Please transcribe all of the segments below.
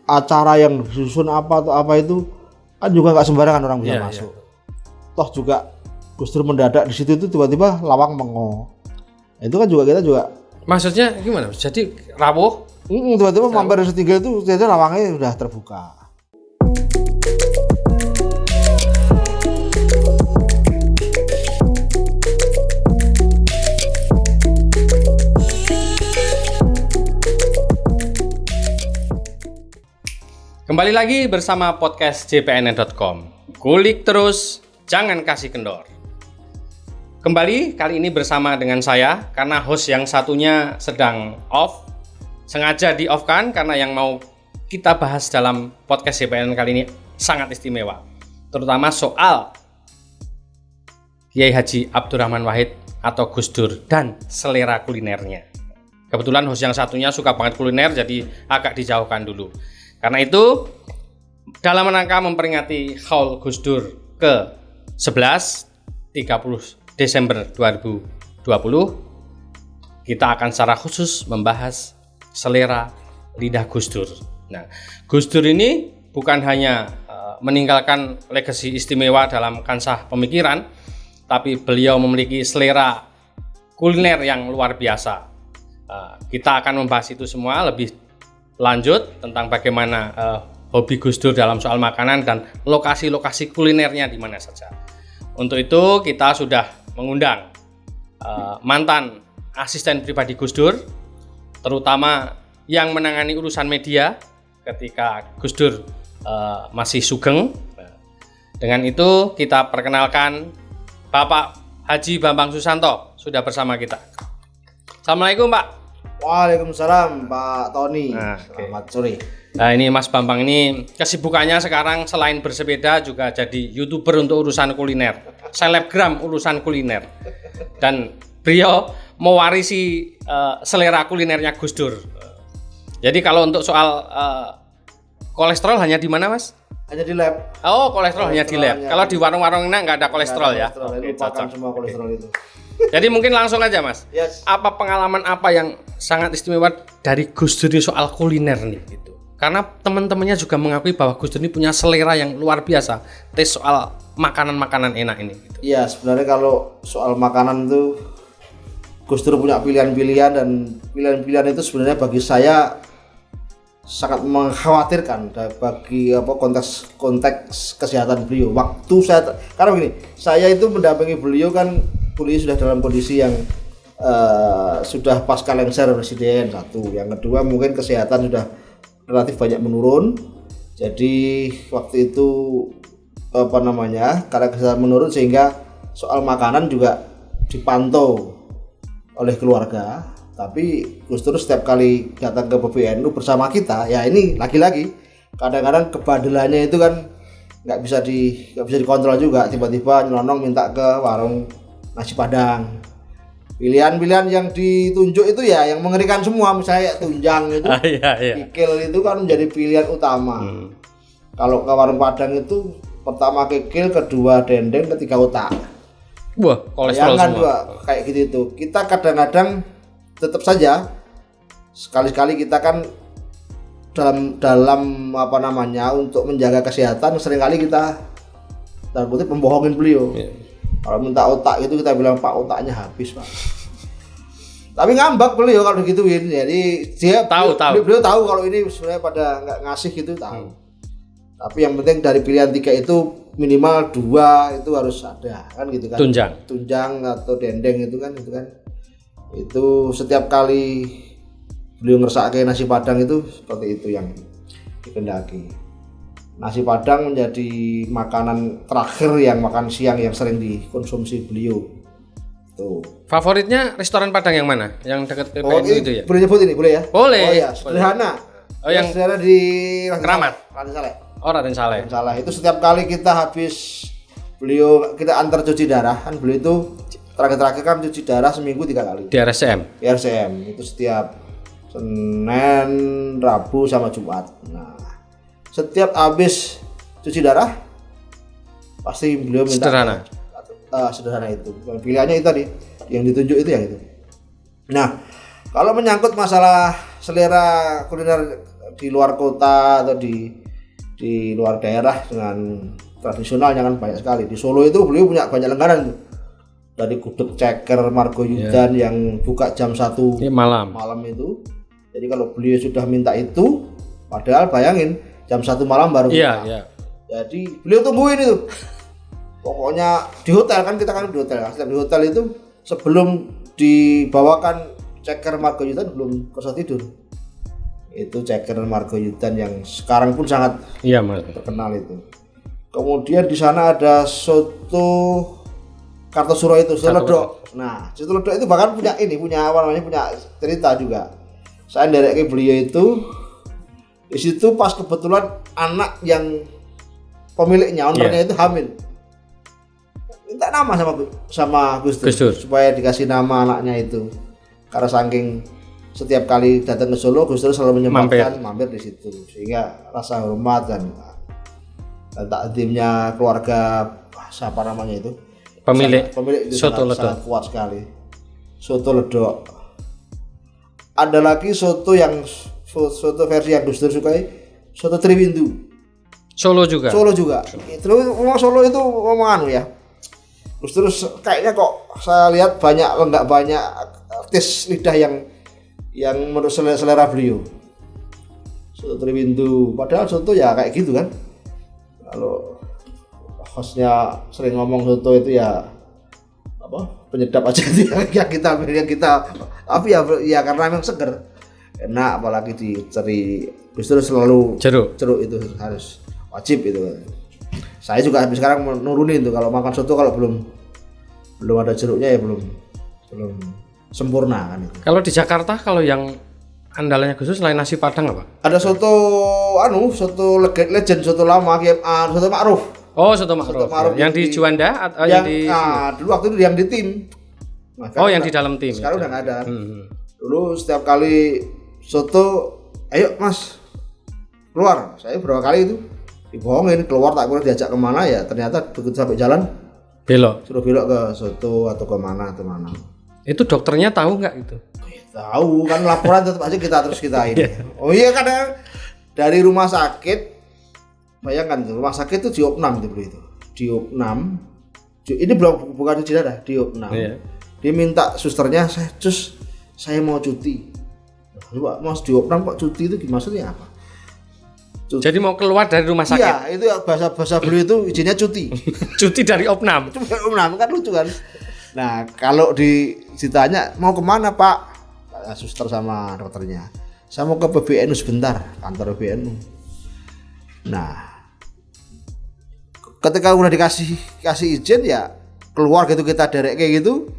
acara yang disusun apa atau apa itu kan juga nggak sembarangan orang bisa masuk. Toh juga Gus Dur mendadak di situ itu tiba-tiba lawang mengo. Itu kan juga kita juga. Maksudnya gimana? Jadi rawuh? Tiba-tiba mampir setinggal itu ternyata lawangnya sudah terbuka. Kembali lagi bersama podcast jpnn.com. Kulik terus, jangan kasih kendor. Kembali kali ini bersama dengan saya, karena host yang satunya sedang off. Sengaja di off kan, karena yang mau kita bahas dalam podcast JPNN kali ini sangat istimewa. Terutama soal Kiai Haji Abdurrahman Wahid atau Gus Dur dan selera kulinernya. Kebetulan host yang satunya suka banget kuliner, jadi agak dijauhkan dulu. Karena itu, dalam rangka memperingati Haul Gus Dur ke-11 30 Desember 2020, kita akan secara khusus membahas selera lidah Gus Dur. Nah, Gus Dur ini bukan hanya meninggalkan legasi istimewa dalam kancah pemikiran, tapi beliau memiliki selera kuliner yang luar biasa. Kita akan membahas itu semua lebih lanjut tentang bagaimana hobi Gus Dur dalam soal makanan dan lokasi-lokasi kulinernya di mana saja. Untuk itu kita sudah mengundang mantan asisten pribadi Gus Dur, terutama yang menangani urusan media ketika Gus Dur masih sugeng. Dengan itu kita perkenalkan Bapak Haji Bambang Susanto sudah bersama kita. Assalamualaikum Pak. Waalaikumsalam Pak Tony. Selamat sore. Nah ini Mas Bambang ini kesibukannya sekarang selain bersepeda juga jadi YouTuber untuk urusan kuliner, selebgram urusan kuliner. Dan beliau mewarisi selera kulinernya Gus Dur. Jadi kalau untuk soal kolesterol hanya di mana Mas? Hanya di lab. Oh kolesterol hanya di lab. Kalau di warung-warung ini nggak ada kolesterol ya? Oke, cocok. Semua kolesterol itu. Jadi mungkin langsung aja Mas. Yes. Apa pengalaman apa yang sangat istimewa dari Gus Dur soal kuliner nih gitu. Karena teman-temannya juga mengakui bahwa Gus Dur ini punya selera yang luar biasa tes soal makanan-makanan enak ini gitu. Iya, sebenarnya kalau soal makanan itu Gus Dur punya pilihan-pilihan, dan pilihan-pilihan itu sebenarnya bagi saya sangat mengkhawatirkan bagi konteks kesehatan beliau. Waktu saya karena begini, saya itu mendampingi beliau kan, beliau sudah dalam kondisi yang sudah pasca lengser presiden satu, yang kedua mungkin kesehatan sudah relatif banyak menurun. Jadi waktu itu karena kesehatan menurun sehingga soal makanan juga dipantau oleh keluarga. Tapi Gus Dur setiap kali datang ke PBNU bersama kita, ya ini lagi-lagi kadang-kadang kebandelannya itu kan nggak bisa dikontrol juga. Tiba-tiba nyelonong minta ke warung nasi padang. Pilihan-pilihan yang ditunjuk itu ya yang mengerikan semua, misalnya tunjang itu, kikil itu kan menjadi pilihan utama. Kalau ke warung padang itu pertama kikil, kedua dendeng, ketiga otak. Wah, kolesterol semua. Juga kayak gitu itu. Kita kadang-kadang tetap saja sekali-sekali kita kan dalam untuk menjaga kesehatan seringkali kita dalam kutip membohongin beliau. Kalau minta otak itu kita bilang Pak otaknya habis Pak. Tapi ngambak beliau kalau digituin. Jadi beliau tahu kalau ini sebenarnya pada nggak ngasih gitu, tahu. Tapi yang penting dari pilihan 3 itu minimal 2 itu harus ada kan gitu kan. Tunjang atau dendeng itu kan. Itu setiap kali beliau ngersake nasi padang itu seperti itu yang dikehendaki. Nasi padang menjadi makanan terakhir yang makan siang yang sering dikonsumsi beliau. Tuh. Favoritnya restoran Padang yang mana? Yang dekat PPNU itu ya? Boleh nyebut ini, boleh ya? Boleh. Oh ya, sederhana. Oh yang sederhana di Keramat. Raden Saleh. Oh Raden Saleh. Itu setiap kali kita habis kita antar cuci darah kan, beliau itu terakhir kan cuci darah seminggu 3 kali. Di RSCM. Itu setiap Senin, Rabu sama Jumat. Nah, setiap habis cuci darah pasti beliau minta sederhana itu. Pilihannya itu tadi, yang ditunjuk itu yang itu. Nah, kalau menyangkut masalah selera kuliner di luar kota atau di luar daerah dengan tradisionalnya kan banyak sekali. Di Solo itu beliau punya banyak langganan tuh. Dari gudeg ceker Margoyudan yang buka jam 1 malam itu. Jadi kalau beliau sudah minta itu, padahal bayangin jam 1 malam baru buka. Jadi beliau tungguin itu. Pokoknya di hotel kan, kita kan di hotel. Setiap di hotel itu sebelum dibawakan ceker Margoyudan belum bisa tidur. Itu ceker Margoyudan yang sekarang pun sangat terkenal itu. Kemudian di sana ada soto Kartosuro itu, soto ledok. Nah, soto ledok itu bahkan punya cerita juga. Saya nderek beliau itu di situ pas kebetulan anak yang pemiliknya, ownernya itu hamil. Minta nama sama Gus Dur supaya dikasih nama anaknya itu. Karena saking setiap kali datang ke Solo, Gus Dur selalu menyempatkan mampir di situ, sehingga rasa hormat dan takdimnya keluarga siapa namanya itu pemilik itu soto ledok sangat kuat sekali. Soto ledok. Ada lagi soto versi yang Gus Dur sukai, soto Triwindu. Solo juga. Terus ngomong Solo itu ngomong ya. Gus Dur kayaknya kok saya lihat banyak artis lidah yang menurut selera beliau. Soto Triwindu, padahal soto ya kayak gitu kan. Kalau hostnya sering ngomong soto itu ya penyedap aja yang kita tapi ya karena memang seger enak, apalagi diceri Gus Dur selalu jeruk itu harus wajib itu. Saya juga habis sekarang menurunin tuh kalau makan soto, kalau belum ada jeruknya ya belum sempurna kan itu. Kalau di Jakarta, kalau yang andalannya Gus Dur selain nasi Padang apa? Ada soto legend, soto lama, soto Ma'ruf. Oh, soto Ma'ruf. Yang di Juanda atau yang di dulu waktu itu yang di tim. Nah, yang di dalam tim. Sekarang udah enggak ada. Dulu setiap kali soto, ayo Mas keluar. Saya berapa kali itu dibohongin, keluar tak boleh diajak kemana ya, ternyata begitu sampai jalan suruh belok ke soto atau kemana. Itu dokternya tahu nggak itu? Tahu kan, laporan tetap aja kita ini. Oh iya, kadang dari rumah sakit, bayangkan rumah sakit itu diopnam itu. Diopnam. Ini bukan cuci darah, diopnam. Dia minta susternya, saya mau cuti. Coba Mas diopnam kok cuti itu maksudnya apa? Cuti. Jadi mau keluar dari rumah sakit. Iya, itu bahasa beliau itu izinnya cuti. Cuti dari opnam. Opnam kan lucu kan. Nah, kalau ditanya mau kemana Pak? Suster sama dokternya. Saya mau ke PBNU sebentar, kantor PBNU. Nah, ketika udah dikasih izin ya keluar gitu, kita derek kayak gitu.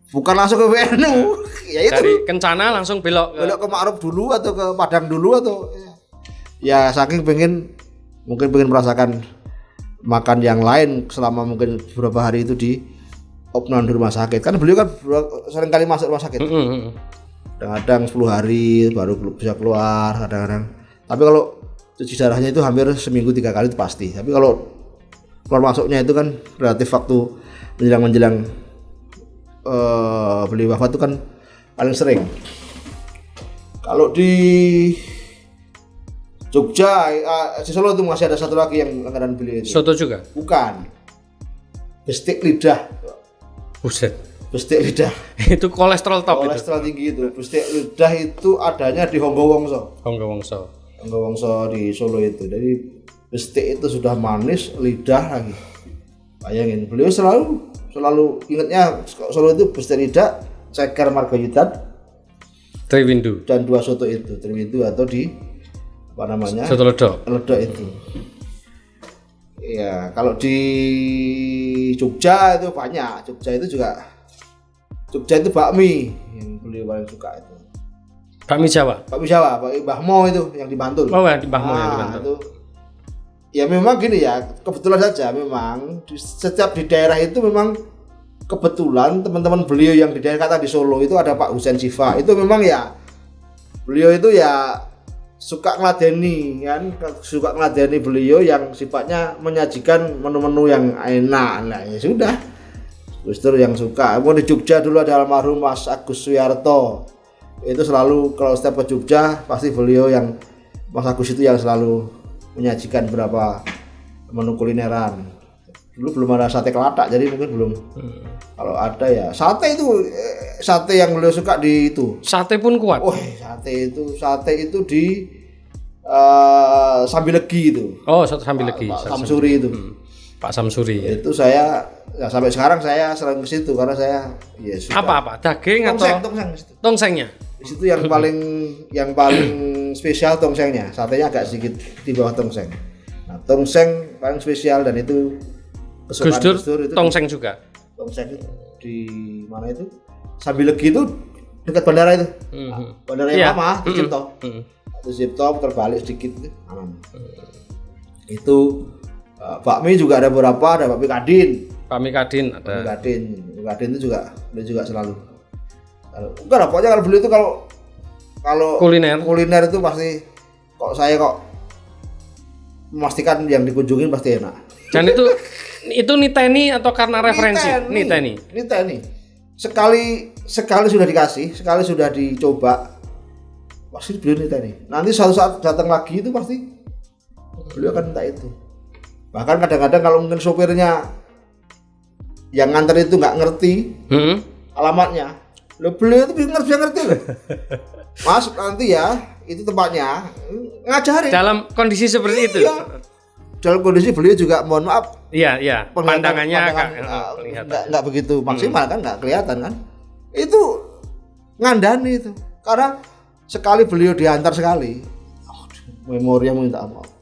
Bukan langsung ke PBNU. Ya itu. Dari Kencana langsung belok ke Ma'ruf dulu atau ke Padang dulu atau ya saking pengen merasakan makan yang lain selama mungkin beberapa hari itu di opnam di rumah sakit. Kan beliau kan sering kali masuk rumah sakit. Kadang-kadang 10 hari baru bisa keluar, kadang-kadang. Tapi kalau cuci darahnya itu hampir seminggu 3 kali itu pasti. Tapi kalau keluar masuknya itu kan relatif waktu menjelang beliau wafat itu kan paling sering. Kalau di Jogja, di Solo itu masih ada satu lagi yang langganan beliau itu. Soto juga? Bukan. Bestik lidah. Buset. Bestik lidah. Itu kolesterol top. Kolesterol tinggi itu. Bestik lidah itu adanya di Honggowongso di Solo itu. Jadi bestik itu sudah manis, lidah lagi. Bayangin, beliau selalu ingatnya Solo itu bestik lidah, ceker Margoyudan, Triwindu, dan 2 soto itu, Triwindu atau soto ledok itu. Ya, kalau di Jogja itu banyak. Jogja itu bakmi yang beliau paling suka itu. Bakmi Jawa, bakmi Mbah Mo itu yang di Bantul. Oh, yang di Mbah Mo yang di Bantul. Itu, ya memang gini ya, kebetulan saja memang setiap di daerah itu memang kebetulan teman-teman beliau yang di daerah kata di Solo itu ada Pak Husain Sifa. Itu memang ya beliau itu ya suka ngeladeni beliau yang sifatnya menyajikan menu-menu yang enak. Nah ya sudah, Gus Dur yang suka. Mau di Jogja dulu ada almarhum Mas Agus Suyarto. itu selalu kalau setiap ke Jogja pasti beliau yang Mas Agus itu yang selalu menyajikan beberapa menu kulineran. Dulu belum ada sate kelatak, jadi mungkin belum. Kalau ada ya sate itu sate yang beliau suka di itu. Sate pun kuat. Oh, sate itu di Sambilegi itu. Oh, sate Sambilegi. Pak Samsuri itu. Pak Samsuri. Ya. Itu saya ya, sampai sekarang saya sering ke situ karena saya ya suka. Apa? Daging atau tongsengnya? Di situ yang paling spesial tongsengnya. Satenya agak sedikit di bawah tongseng. Nah, tongseng paling spesial dan itu Gus Dur itu tongseng juga. Tongseng itu di mana itu? Sambilegi itu dekat bandara itu. Bandara yang lama, di Cipto. Di Cipto terbalik sedikit itu aman. Itu bakmi juga ada beberapa, ada bakmi Kadin. Bakmi Kadin ada. Bakmi Kadin itu juga beliau juga selalu. Enggak lah, pokoknya kalau beliau itu kalau kuliner itu pasti saya memastikan yang dikunjungin pasti enak. Dan itu niteni atau karena referensi? Niteni. Sekali sudah dikasih, sekali sudah dicoba, pasti beliau niteni. Nanti suatu saat datang lagi itu pasti beliau akan minta itu. Bahkan kadang-kadang kalau mungkin sopirnya yang nganter itu nggak ngerti alamatnya, beliau itu bisa ngerti loh. Mas, nanti ya itu tempatnya, ngajarin. Dalam kondisi seperti itu. Iya. Dalam kondisi beliau juga mohon maaf. Iya. Pandangannya nggak begitu maksimal kan, nggak kelihatan kan. Itu ngandani itu. Karena sekali beliau diantar sekali, memorinya minta maaf.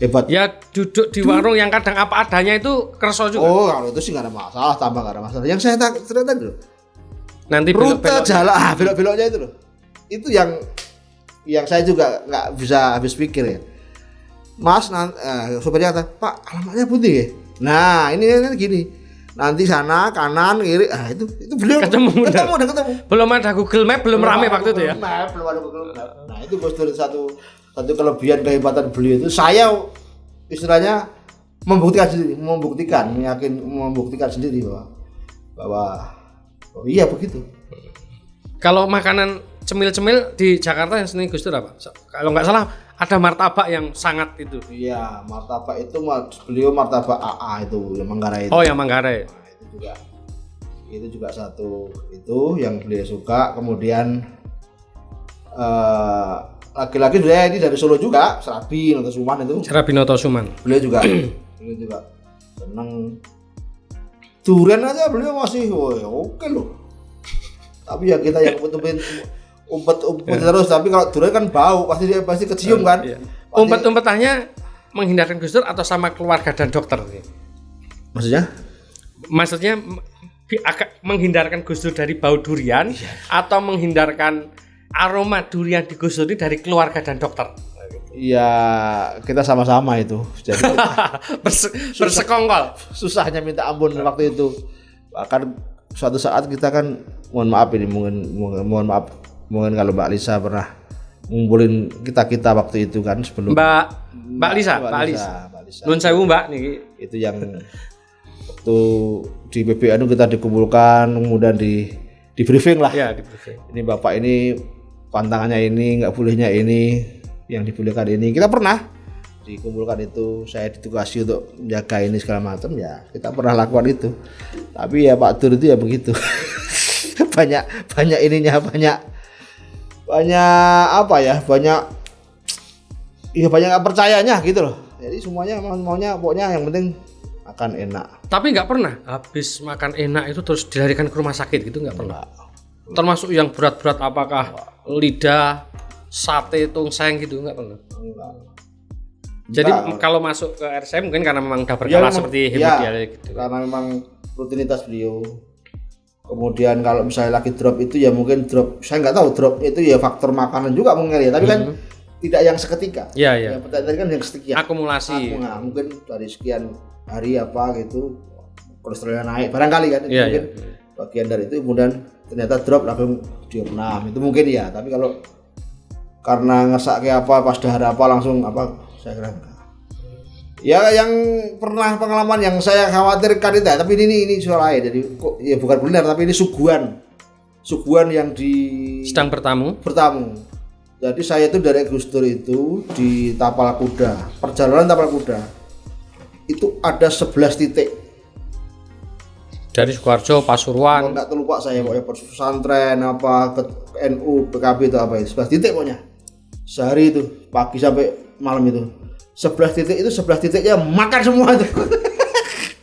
Hebat. Ya duduk di warung yang kadang apa adanya itu kerso juga. Oh, kalau itu sih nggak ada masalah, tambah nggak ada masalah. Yang saya cerita dulu. Nanti rute jalan belok-beloknya itu loh. Itu yang saya juga nggak bisa habis pikir ya. Mas, sopirnya kata, Pak, alamatnya putih ya. Nah, ini gini. Nanti sana kanan kiri. Itu beliau ketemu. Belum ada Google Map, belum rame waktu itu ya. Belum ada Google Map. Nah, itu Gus Dur satu kelebihan kehebatan beliau itu. Saya istilahnya membuktikan sendiri bahwa iya begitu. Kalau makanan cemil-cemil di Jakarta yang seneng Gus Dur apa? Kalau nggak salah ada martabak yang sangat itu. Iya, martabak itu beliau martabak AA itu yang Manggarai itu. Oh, yang Manggarai. Nah, itu juga satu itu yang beliau suka. Kemudian laki-laki ini dari Solo juga, Serabi Noto Suman itu. Serabi Noto Suman. Beliau juga seneng. Durian aja beliau masih oke loh. Tapi ya kita yang umpet terus, tapi kalau durian kan bau, pasti kecium kan. Iya. Umpet-umpetannya menghindarkan Gus Dur atau sama keluarga dan dokter? Maksudnya menghindarkan Gus Dur dari bau durian atau menghindarkan aroma durian di Gus Dur ini dari keluarga dan dokter? Iya, kita sama-sama itu. Jadi bersekongkol. Susahnya minta ampun waktu itu. Bahkan suatu saat kita kan mohon maaf kalau Mbak Lisa pernah ngumpulin kita waktu itu kan sebelum Mbak Lisa. Nun sewu Mbak nih. Itu yang waktu di PBNU kita dikumpulkan, kemudian di briefing lah. Ya, di briefing. Ini Bapak ini pantangannya ini, nggak bolehnya ini, yang dibolehkan ini. Kita pernah dikumpulkan itu, saya ditugasi untuk menjaga ini segala macam, ya kita pernah lakukan itu. Tapi ya Pak Dur itu ya begitu. banyak ininya, banyak apa ya, banyak nggak percayanya gitu loh. Jadi semuanya maunya pokoknya yang penting makan enak. Tapi nggak pernah habis makan enak itu terus dilarikan ke rumah sakit gitu, nggak pernah. Termasuk yang berat-berat, apakah lidah, sate, tongseng gitu, nggak pernah. Jadi kalau masuk ke RCM mungkin karena memang udah berkala seperti hemodialisis gitu. Karena memang rutinitas beliau. Kemudian kalau misalnya lagi drop itu ya mungkin drop, saya nggak tahu drop itu ya faktor makanan juga mungkin ya, tapi kan tidak yang seketika. Iya. Yang tadi kan yang seketika. Akumulasi. Mungkin dari sekian hari apa gitu kolesterolnya naik barangkali kan. Itu mungkin bagian dari itu, kemudian ternyata drop langsung diopnam itu mungkin ya. Tapi kalau karena ngesak kayak apa pas dahar apa langsung apa, saya kira enggak. Ya yang pernah pengalaman yang saya khawatirkan itu, tapi ini soal lain. Jadi kok ya bukan kuliner tapi ini suguhan suguhan yang sedang bertamu. Jadi saya itu dari Gus Dur itu di Tapal Kuda, perjalanan Tapal Kuda itu ada 11 titik. Dari Sukoharjo, Pasuruan. Enggak terlupa saya pokoknya pesantren apa ke NU, PKB itu apa itu 11 titik pokoknya. Sehari itu pagi sampai malam itu. 11 titik itu 11 titiknya makan semua itu.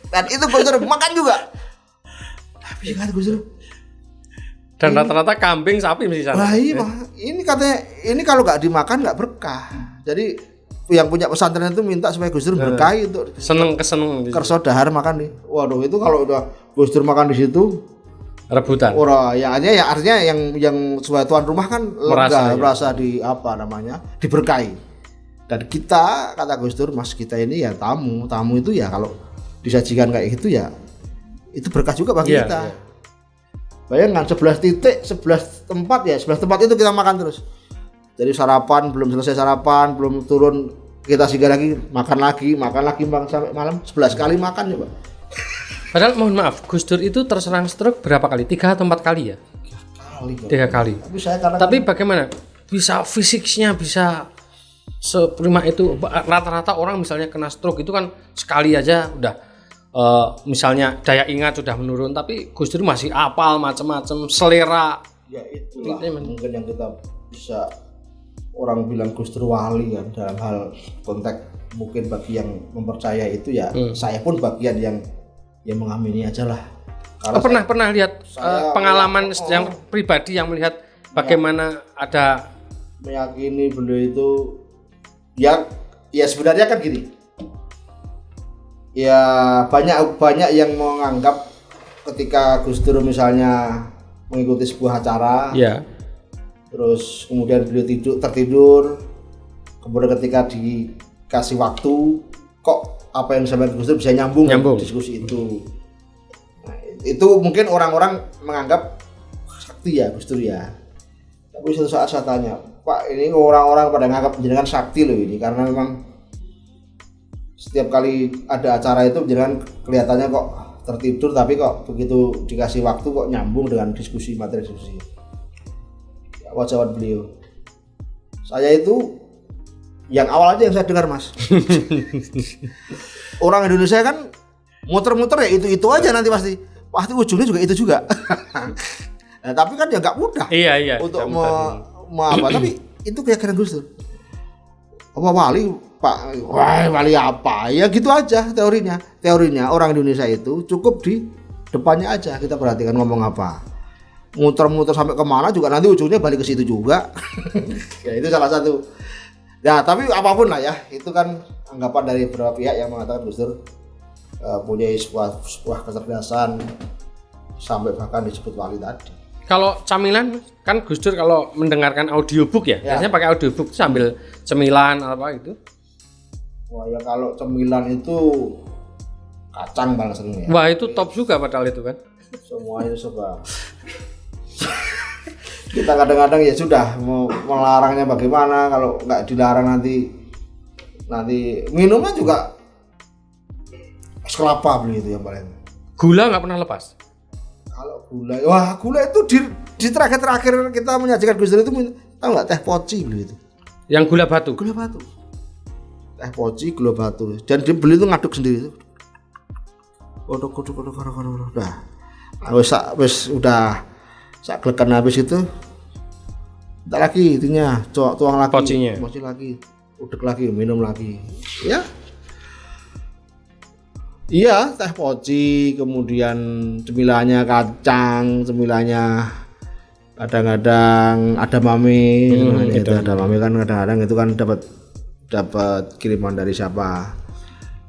Dan itu Gus Dur makan juga. Tapi kata Gus Dur. Dan rata-rata kambing, sapi mesti sana. Wah iya, ini katanya ini kalau nggak dimakan nggak berkah. Jadi yang punya pesantren itu minta supaya Gus Dur berkahi untuk seneng kerso dahar makan nih. Waduh itu kalau udah Gus Dur makan di situ rebutan. Ora, ya artinya yang sebagai tuan rumah kan merasa di apa namanya diberkahi. Dan kita kata Gus Dur, Mas kita ini ya tamu itu ya kalau disajikan kayak gitu ya itu berkah juga bagi kita. Iya. Bayangkan 11 titik, 11 tempat ya, 11 tempat itu kita makan terus. Jadi sarapan, belum selesai sarapan, belum turun kita singgah lagi, makan lagi bang sampai malam 11 kali makan ya Pak. Padahal mohon maaf, Gus Dur itu terserang stroke berapa kali? 3 atau 4 kali ya? 3 kali. Tapi bagaimana? Bisa fisiknya bisa seprima itu. Rata-rata orang misalnya kena stroke itu kan sekali aja udah misalnya daya ingat sudah menurun, tapi Gus Dur masih apal macam-macam selera. Ya itulah mungkin yang kita bisa orang bilang Gus Dur wali kan dalam hal konteks mungkin bagi yang mempercaya itu ya. Saya pun bagian yang mengamini aja lah. Pernah lihat pengalaman yang pribadi yang melihat bagaimana ada meyakini beliau itu ya sebenarnya kan gini. Ya banyak yang menganggap ketika Gus Dur misalnya mengikuti sebuah acara, ya. Terus kemudian beliau tertidur, kemudian ketika dikasih waktu, kok apa yang disampaikan Gus Dur bisa nyambung. Diskusi itu. Nah, itu mungkin orang-orang menganggap sakti ya Gus Dur ya. Tapi suatu saat saya tanya, Pak ini orang-orang pada menganggap jenengan sakti loh ini karena memang setiap kali ada acara itu jangan kelihatannya kok tertidur tapi kok begitu dikasih waktu kok nyambung dengan materi diskusi. Ya, jawab beliau. Saya itu yang awal aja yang saya dengar Mas. Orang Indonesia kan muter-muter ya itu aja nanti pasti ujungnya juga itu juga. Nah, tapi kan ya nggak mudah. Iya. Untuk tapi itu keyakinan Gus Dur. Apa wali Pak, wali apa? Ya gitu aja teorinya. Teorinya orang Indonesia itu cukup di depannya aja kita perhatikan ngomong apa. Muter-muter sampai kemana juga nanti ujungnya balik ke situ juga. Ya itu salah satu. Ya tapi apapun lah ya, itu kan anggapan dari beberapa pihak yang mengatakan Gus Dur punya sebuah kecerdasan sampai bahkan disebut wali tadi. Kalau camilan kan Gus Dur kalau mendengarkan audiobook ya. Biasanya pakai audiobook sambil cemilan apa itu. Wah ya kalau cemilan itu kacang paling sering ya. Wah itu top juga padahal itu kan. Semuanya coba. Kita kadang-kadang ya sudah mau melarangnya bagaimana, kalau nggak dilarang nanti minumnya juga es kelapa beli itu yang paling. Gula nggak pernah lepas. Kalau gula itu di terakhir kita menyajikan Gus Dur itu tahu nggak teh poci beli itu. Yang gula batu. Teh poci gula batu dan dia beli itu ngaduk sendiri itu. Kodok. Udah. Wes udah sak gelekan habis itu. Entar lagi itunya, tuang lagi. Pocinya. Poci lagi. Udek lagi, minum lagi. Ya. Iya, teh poci, kemudian cemilannya kacang, cemilannya kadang-kadang ada mame, itu ada mame kan kadang-kadang itu kan dapat kiriman dari siapa.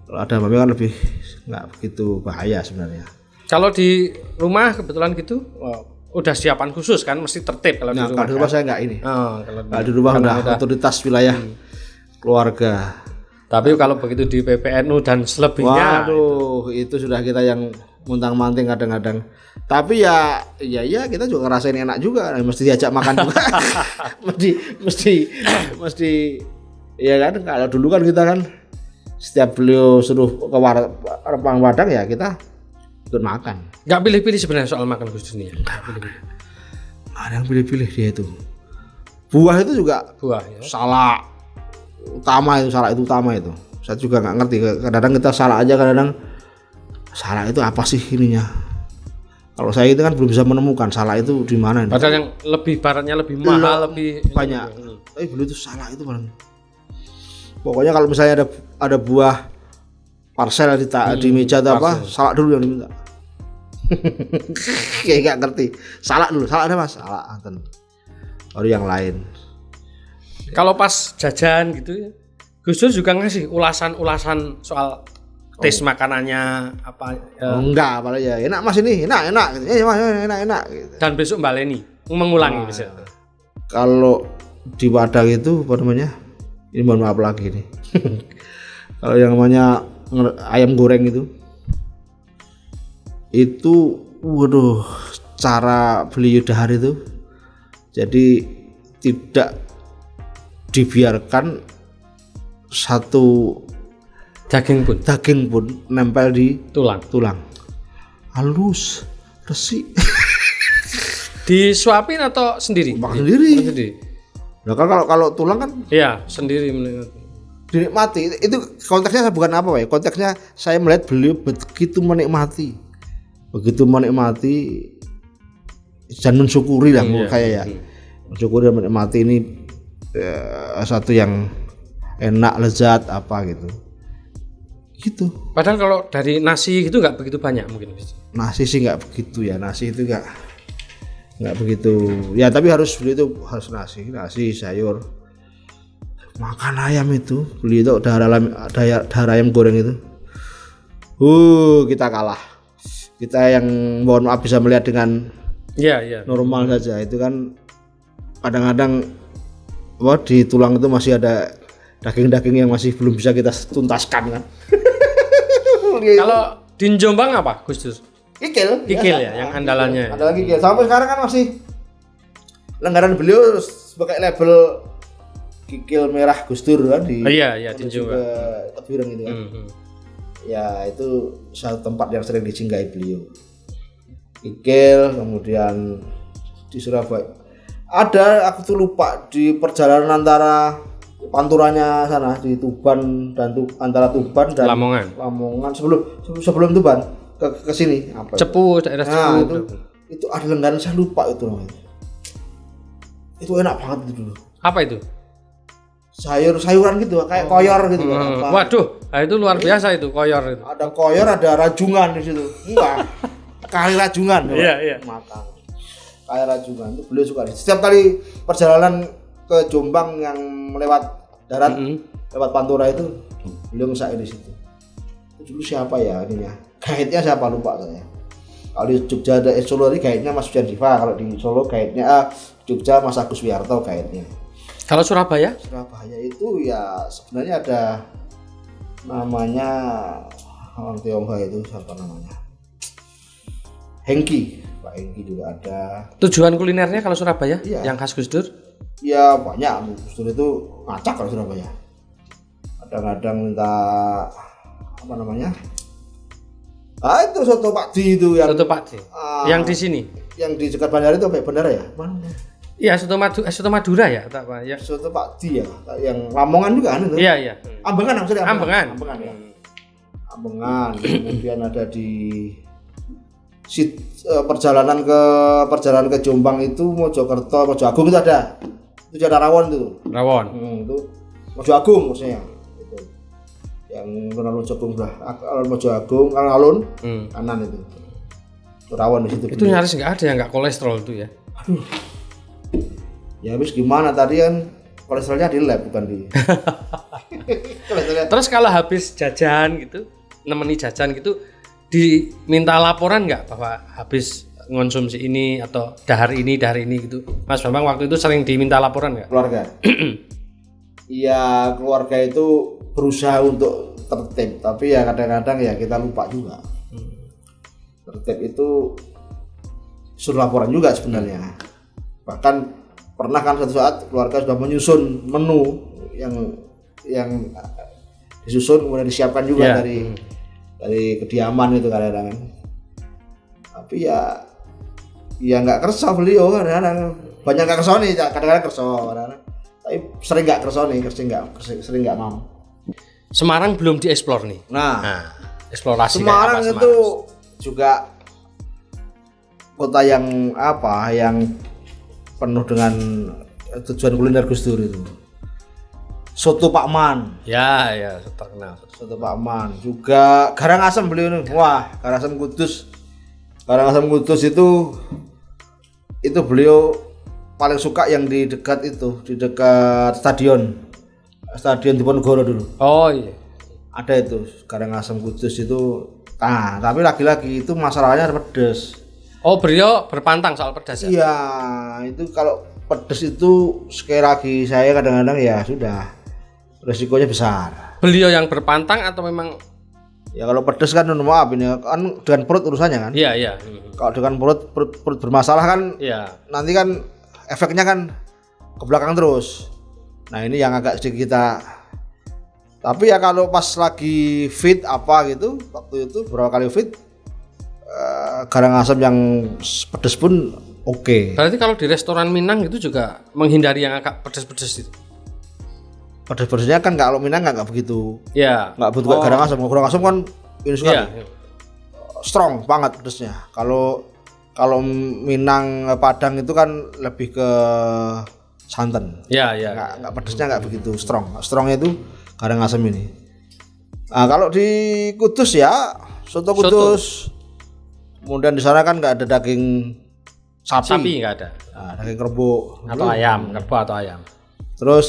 Kalau ada mame kan lebih nggak begitu bahaya sebenarnya. Kalau di rumah kebetulan gitu, udah siapan khusus kan, mesti tertib kalau di rumah. Kalau di rumah kan? Saya nggak ini. Kalau di rumah udah otoritas wilayah keluarga. Tapi kalau begitu di PPNU dan selebihnya, waduh, itu sudah kita yang muntang-manting kadang-kadang. Tapi ya kita juga ngerasain enak juga, mesti diajak makan juga. mesti ya kan. Kalau dulu kan kita kan setiap beliau suruh ke Rempang Padang ya kita ikut makan. Nggak pilih-pilih sebenarnya soal makan Gus Dur ini. Ada yang pilih-pilih dia itu. Buah itu juga Buah ya. salak itu utama itu. Saya juga nggak ngerti. Kadang-kadang kita salak aja, kadang-kadang salak itu apa sih ininya. Kalau saya itu kan belum bisa menemukan salak itu di mana. Padahal yang lebih baratnya lebih mahal, lebih banyak. Tapi beli itu salak itu paling. Pokoknya kalau misalnya ada buah parcel di meja atau apa, salak dulu yang diminta. Kayak nggak ngerti. Salak dulu, salak ada mas, salak anten. Baru yang lain. Kalau pas jajan gitu ya, Gus Dur juga ngasih ulasan soal tes makanannya apa enggak, apalagi ya enak mas ini, enak gitu. Mas enak gitu. Dan besok Mbak Leni mengulangi misalnya. Kalau di Padang itu apa namanya? Ini mohon maaf lagi nih. Kalau yang namanya ayam goreng itu waduh, cara beli dahar itu jadi tidak dibiarkan satu daging pun nempel di tulang halus resik. Disuapin atau sendiri? Sendiri. Nah, kalau tulang kan iya sendiri dinikmati. Itu konteksnya bukan apa ya, konteksnya saya melihat beliau begitu menikmati dan mensyukuri lah kayak ya. Mensyukuri dan menikmati ini satu yang enak, lezat apa gitu. Padahal kalau dari nasi gitu nggak begitu banyak mungkin. Nasi sih nggak begitu ya, nasi itu nggak begitu ya, tapi beli itu harus nasi sayur. Makan ayam itu beli itu dahar ayam goreng itu kita kalah. Kita yang mohon maaf bisa melihat dengan normal saja, itu kan kadang-kadang di tulang itu masih ada daging-daging yang masih belum bisa kita tuntaskan kan. Kalau di Jombang apa Gus Dur? Kikil ya, yang andalannya. Ada lagi kikil. Sampai sekarang kan masih langganan beliau sebagai label kikil merah Gus Dur kan di di Jombang. Tebiran gitu kan. Ya itu satu tempat yang sering disinggahi beliau. Kikil, kemudian di Surabaya ada, aku tuh lupa, di perjalanan antara panturanya sana di Tuban dan antara Tuban dan Lamongan sebelum Tuban ke sini apa Cepu, daerah Cepu. Itu ada langganan, saya lupa itu namanya. Itu enak banget itu dulu. Apa itu? Sayuran gitu, kayak koyor gitu. Waduh, itu luar biasa itu koyor itu. Ada koyor, ada rajungan di situ. Enggak. Kali rajungan. Iya. Matang. Kayak rajungan itu beliau suka. Setiap kali perjalanan ke Jombang yang lewat darat, lewat Pantura itu beliau ngesain di situ. Itu dulu siapa ya ininya? Guide-nya siapa lupa saya. Kalau di Jogja ada Solo ini guide-nya Mas Hujan Diva, kalau di Solo guide-nya Jogja Mas Agus Wiarto guide-nya. Kalau Surabaya? Surabaya itu ya sebenarnya ada namanya orang Tionghoa itu siapa namanya? Hengki. Pak Hengki juga ada. Tujuan kulinernya kalau Surabaya? Iya. Yang khas Gus Dur? Ya banyak. Gus Dur itu ngacak kalau Surabaya. Kadang-kadang minta apa namanya? Itu soto Pak Di itu yang. Soto Pak Di. Yang di sini? Yang di dekat bandara itu apa? Bandara ya? Mana? Iya, soto Madura ya, tak apa ya. Soto Pak Di ya. Yang Lamongan juga kan itu? Iya. Ambengan maksudnya. Ambengan ya. Ambengan. Kemudian ada di perjalanan ke Jombang itu Mojokerto, Mojoagung itu ada. Itu ada rawon itu. Itu Mojoagung maksudnya. Itu. Yang kenal Mojoagung lah. Mojoagung, alun kanan itu. Itu rawon di situ. Itu nyaris nggak ada yang nggak kolesterol itu ya. Aduh. Ya habis gimana tadi kan kolesterolnya di lab bukan di. Terus kalau habis jajan gitu, nemeni jajan gitu, diminta laporan nggak bahwa habis ngonsumsi ini atau dahar ini gitu, Mas Bambang waktu itu sering diminta laporan nggak? Keluarga. Iya, keluarga itu berusaha untuk tertib, tapi ya kadang-kadang ya kita lupa juga. Tertib itu suruh laporan juga sebenarnya. Bahkan pernah kan suatu saat keluarga sudah menyusun menu yang disusun kemudian disiapkan juga dari kediaman itu kadang-kadang. Tapi ya ya nggak kerso beliau kadang-kadang. Banyak nggak kerso nih, kadang-kadang kerso, kadang-kadang. Tapi sering nggak kerso nih, sering nggak mau. Semarang belum dieksplor nih. Nah, eksplorasi Semarang kayak apa itu juga kota yang penuh dengan tujuan kuliner Gus Dur itu. Soto Pak Man. Ya, terkenal. Soto Pak Man. Juga Karangasem beliau nih. Wah, Karangasem Kudus. Karangasem Kudus itu beliau paling suka yang di dekat stadion Diponegoro dulu. Oh iya. Ada itu Karangasem Kudus itu. Nah, tapi lagi-lagi itu masalahnya pedes. Oh, beliau berpantang soal pedas ya? Iya, itu kalau pedes itu sekali lagi saya kadang-kadang ya sudah resikonya besar. Beliau yang berpantang atau memang? Ya kalau pedes kan maaf ini kan dengan perut urusannya kan. Iya. Kalau dengan perut bermasalah kan. Iya. Nanti kan efeknya kan ke belakang terus. Nah ini yang agak sedikit kita. Tapi ya kalau pas lagi fit apa gitu, waktu itu beberapa kali fit, Karangasem yang pedes pun oke. Berarti kalau di restoran Minang itu juga menghindari yang agak pedes-pedes itu. Pedes-pedesnya kan kalau Minang nggak begitu. Iya. Nggak butuh Karangasem. Karangasem kan ini sekali. Iya. Strong banget pedesnya. Kalau Minang Padang itu kan lebih ke santan. Iya. Nggak pedesnya nggak begitu strong. Strongnya itu Karangasem ini. Nah, kalau di Kudus ya soto Kudus. Kemudian di sana kan nggak ada daging sapi. Sapi nggak ada. Nah, daging kerbau Atau ayam, kerbau atau ayam. Terus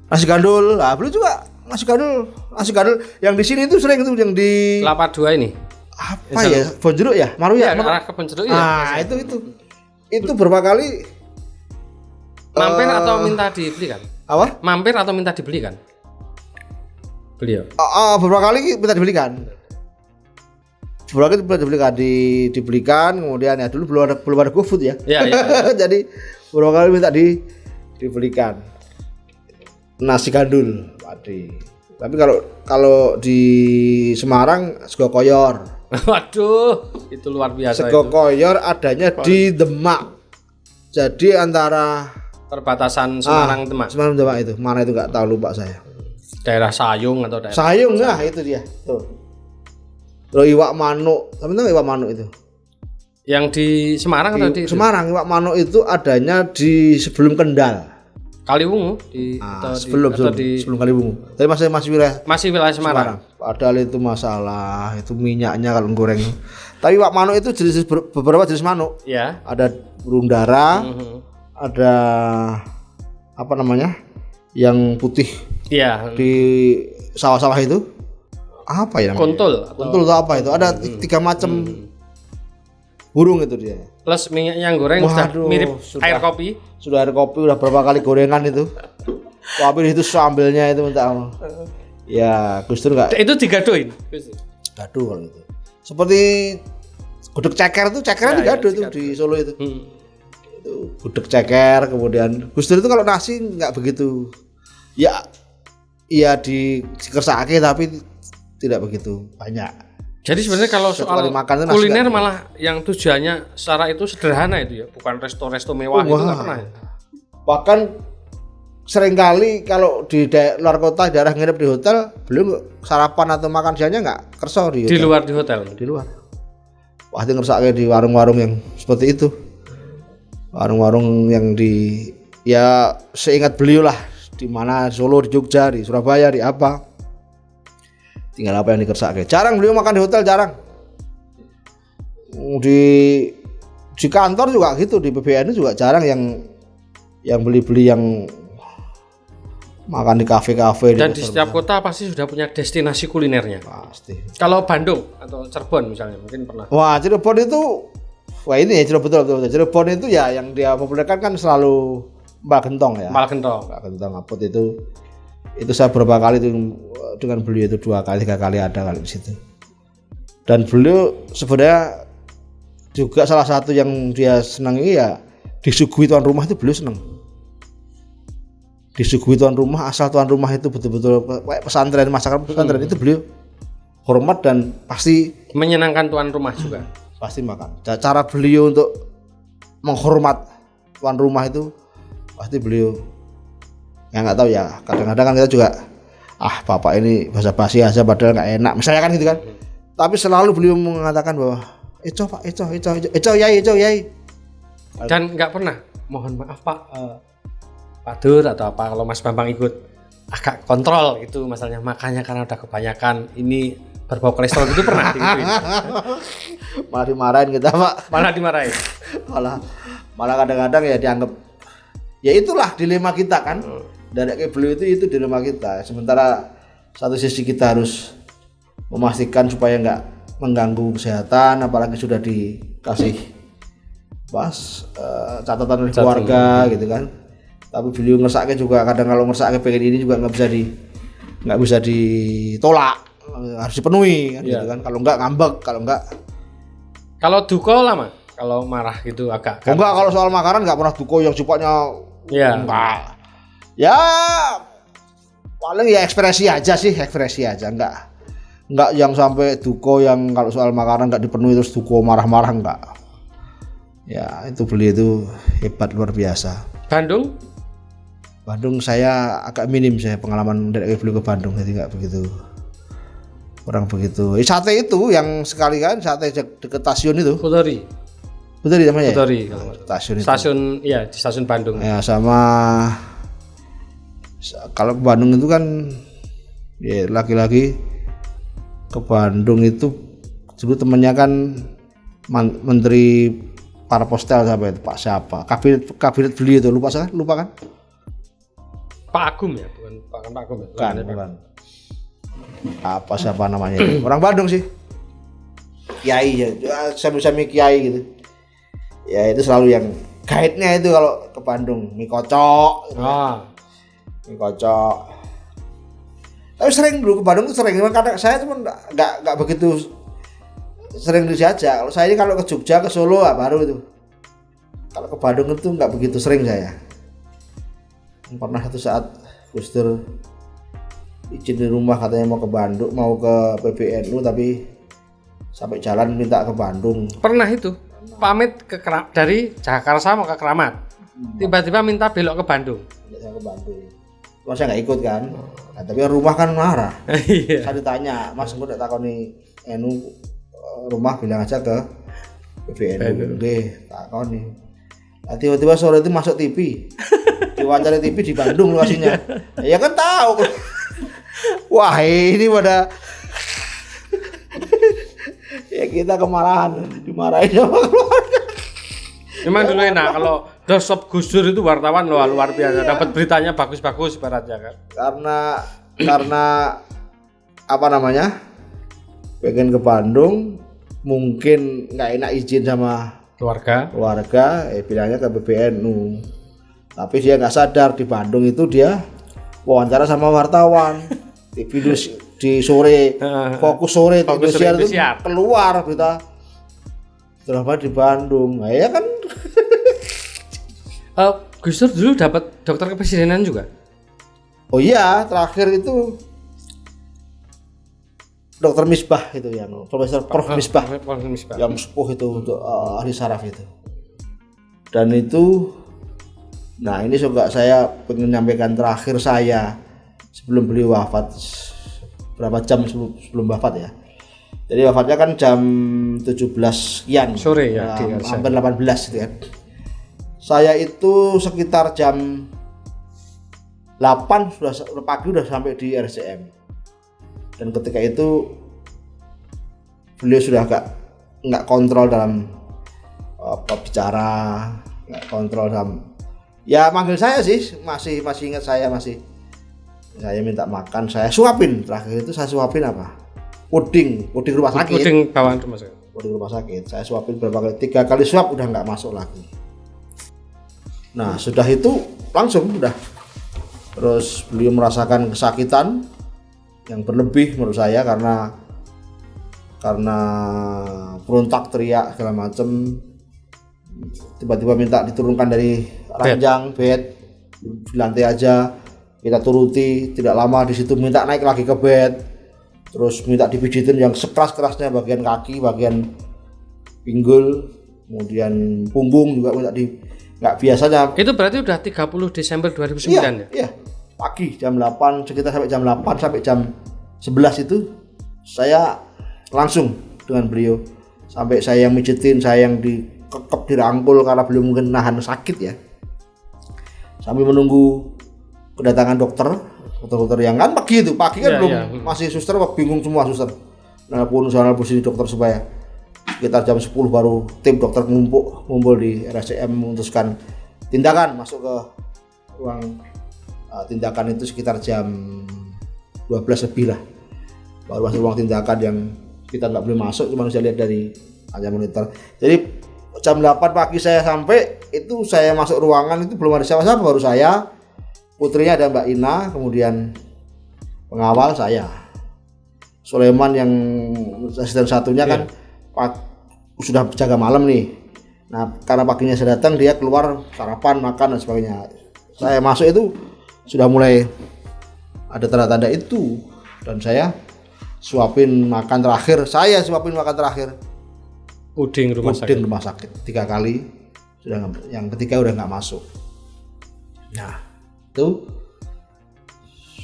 nasi gandul. Nah, beliau juga nasi gandul yang di sini itu sering itu yang di Kelapa 2 ini. apa ya? Bonjeruk ya? Maru ya? Arah ke Bonjeruk ya. Nah, itu berapa kali mampir atau minta dibelikan? Apa? Mampir atau minta dibelikan? Beliau. Beberapa kali minta dibelikan. Dibelikan, kemudian ya dulu belum ada GoFood ya. Iya. Jadi beberapa kali minta dibelikan. Nasi gandul padi. Tapi kalau di Semarang sego koyor. Waduh, itu luar biasa. Sego koyor adanya di Demak. Jadi antara perbatasan Semarang Demak. Semarang Demak itu. Mana itu enggak tahu, lupa saya. Daerah Sayung atau daerah Sayung lah itu dia. Tuh. Kalau iwak manuk, kamu tahu iwak manuk itu? Yang di Semarang atau di Semarang, iwak manuk itu adanya di sebelum Kendal. Kaliwungu sebelum Kaliwungu. Tapi masih wilayah Semarang. Padahal itu masalah, itu minyaknya kalau goreng. Tapi iwak manuk itu beberapa jenis manuk. Ya. Ada burung dara, ada apa namanya? Yang putih. Iya. Di sawah-sawah itu. Apa ya namanya? Kuntul atau apa itu? Ada 3 macam burung itu dia. Plus minyak yang goreng sudah mirip air kopi. Sudah air kopi, udah berapa kali gorengan itu. Tapi itu sambalnya itu minta Allah. Ya, Gus Dur enggak. Itu digadoin. Gaduh kalau itu. Seperti gudeg ceker itu, cekernya digaduh itu di Solo itu. Itu gudeg ceker, kemudian Gus Dur itu kalau nasi enggak begitu. Ya dikersake tapi tidak begitu banyak. Jadi sebenarnya kalau soal kuliner malah yang tujuannya secara itu sederhana itu ya, bukan resto-resto mewah itu nggak pernah. Bahkan seringkali kalau di luar kota, daerah nginep di hotel, belum sarapan atau makan siangnya nggak kerso di hotel. Di hotel. Di luar. Pasti ngersake di warung-warung yang seperti itu. Warung-warung yang ya seingat beliau lah, di mana Solo, di Jogja, di Surabaya, di apa. Tinggal apa yang dikersake. Jarang beliau makan di hotel, jarang. Di kantor juga gitu, di PBNU juga jarang yang beli-beli yang makan di kafe-kafe. Dan di setiap kota pasti sudah punya destinasi kulinernya. Pasti. Kalau Bandung atau Cirebon misalnya mungkin pernah. Wah, Cirebon itu, ini ya betul. Cirebon itu ya yang dia populerkan kan selalu Mbak Gentong ya. Mbak Gentong Apot itu saya beberapa kali itu dengan beliau itu 2 kali 3 kali ada kali di situ. Dan beliau sebenarnya juga salah satu yang dia senangi ya disuguhi tuan rumah itu beliau senang. Disuguhi tuan rumah, asal tuan rumah itu betul-betul kayak pesantren, masakan pesantren itu beliau hormat dan pasti menyenangkan tuan rumah juga. pasti makan. Cara beliau untuk menghormat tuan rumah itu pasti beliau, ya nggak tahu ya, kadang-kadang kan kita juga bapak ini basa-basi aja padahal nggak enak misalnya kan gitu kan, tapi selalu beliau mengatakan bahwa Eco pak, Eco yai. Dan nggak pernah mohon maaf pak, Pak Dur atau apa, kalau Mas Bambang ikut agak kontrol itu masalahnya makannya karena udah kebanyakan ini berbau kolesterol itu pernah digituin. Malah dimarahin kita pak, Malah dimarahin. malah kadang-kadang ya dianggap, ya itulah dilema kita kan. Dari kayak beliau itu dilema kita. Sementara satu sisi kita harus memastikan supaya nggak mengganggu kesehatan, apalagi sudah dikasih catatan oleh keluarga gitu kan. Tapi beliau ngersaknya juga kadang kalau ngersaknya pengen ini juga nggak bisa ditolak, harus dipenuhi kan gitu kan. Kalau nggak ngambek, kalau duko lama, kalau marah gitu agak. Enggak, kalau soal makanan nggak pernah duko yang sifatnya enggak. Ya paling ya ekspresi aja, enggak yang sampai duko yang kalau soal makanan nggak dipenuhi terus duko marah-marah, enggak. Ya itu beliau itu hebat luar biasa. Bandung saya agak minim, saya pengalaman dari beliau ke Bandung, jadi nggak begitu, kurang begitu. Sate itu yang sekali kan, sate dekat stasiun itu. Puteri namanya. Puteri ya? Stasiun iya di stasiun Bandung. Ya sama kalau ke Bandung itu kan ya laki-laki ke Bandung itu dulu temennya kan Menteri Parpostel Pak siapa? Kabinet beliau itu lupa kan? Pak Agum ya, bukan Pak Agum ya. Bukan. Apa siapa namanya itu? Orang Bandung sih. Kiai ya, sami-sami kiai gitu. Ya itu selalu yang guide-nya itu kalau ke Bandung, mie kocok. Gitu. Mie kocok. Tapi sering dulu ke Bandung tuh sering, karena saya cuma nggak begitu sering dijajak. Kalau saya ini kalau ke Jogja, ke Solo baru itu. Kalau ke Bandung itu nggak begitu sering saya. Pernah satu saat Gus Dur izin di rumah, katanya mau ke Bandung, mau ke PBNU, tapi sampai jalan minta ke Bandung. Pernah itu pamit dari Jakarta mau ke Keramat, tiba-tiba minta belok ke Bandung. Mas saya nggak ikut kan, tapi rumah kan marah. Saya ditanya, Mas aku udah takoni rumah, bilang aja ke PBNU. Oke, takoni. Tiba-tiba sore itu masuk TV. Diwawancara TV di Bandung lokasinya. Ya kan tahu. Wah, ini pada ya kita kemarahan, dimarahin sama keluarga. Memang dulu enak kalau doorstop Gus Dur itu wartawan luar biasa, dapat beritanya bagus-bagus ibaratnya kan. Karena apa namanya? Pengen ke Bandung, mungkin nggak enak izin sama keluarga, bilangnya ke PBNU. Tapi dia nggak sadar di Bandung itu dia wawancara sama wartawan. TV di sore, fokus sore, Indosiar itu keluar berita drama di Bandung. Nah, ya kan. Gus Dur dulu dapat dokter kepresidenan juga. Oh iya, terakhir itu Dokter Misbah itu yang Prof Misbah. Yang sepuh itu untuk ahli saraf itu. Dan itu, nah ini juga saya pengen menyampaikan terakhir saya sebelum beliau wafat, berapa jam sebelum wafat ya. Jadi wafatnya kan jam 17 sekian sore ya, hampir 18 gitu ya. Saya itu sekitar jam 8 sudah pagi udah sampai di RSCM. Dan ketika itu beliau sudah nggak kontrol dalam bicara, nggak kontrol dalam, ya manggil saya sih, masih ingat saya minta makan, saya suapin. Terakhir itu saya suapin apa? Puding rumah sakit. Puding bawaan rumah sakit. Puding rumah sakit. Saya suapin berapa kali? 3 kali suap udah nggak masuk lagi. Nah sudah itu langsung udah. Terus beliau merasakan kesakitan yang berlebih menurut saya karena berontak, teriak segala macem. Tiba-tiba minta diturunkan dari ranjang bed di lantai aja. Kita turuti, tidak lama di situ minta naik lagi ke bed, terus minta dipijitin yang sekeras-kerasnya bagian kaki, bagian pinggul, kemudian punggung juga minta nggak biasanya. Itu berarti udah 30 Desember 2009 ya? Iya. Pagi jam 8 sekitar sampai jam 8 sampai jam 11 itu saya langsung dengan beliau. Sampai saya yang mijitin, saya yang dikekep dirangkul karena beliau mungkin nahan sakit ya. Sambil menunggu kedatangan dokter yang kan pagi kan belum masih suster bingung semua suster. Nelpon sini dokter supaya sekitar jam 10 baru tim dokter ngumpul di RSCM memutuskan tindakan masuk ke ruang tindakan itu sekitar jam 12 lebih lah. Baru masuk ruang tindakan yang kita nggak boleh masuk, cuma bisa lihat dari aja monitor. Jadi jam 8 pagi saya sampai, itu saya masuk ruangan itu belum ada siapa-siapa, baru saya, putrinya ada Mbak Ina, kemudian pengawal saya Sulaiman yang asisten satunya kan sudah jaga malam nih. Nah karena paginya saya datang, dia keluar sarapan, makan dan sebagainya. Saya masuk itu sudah mulai ada tanda-tanda itu, dan saya suapin makan terakhir, puding rumah sakit 3 kali, sudah yang ketiga udah nggak masuk. Nah itu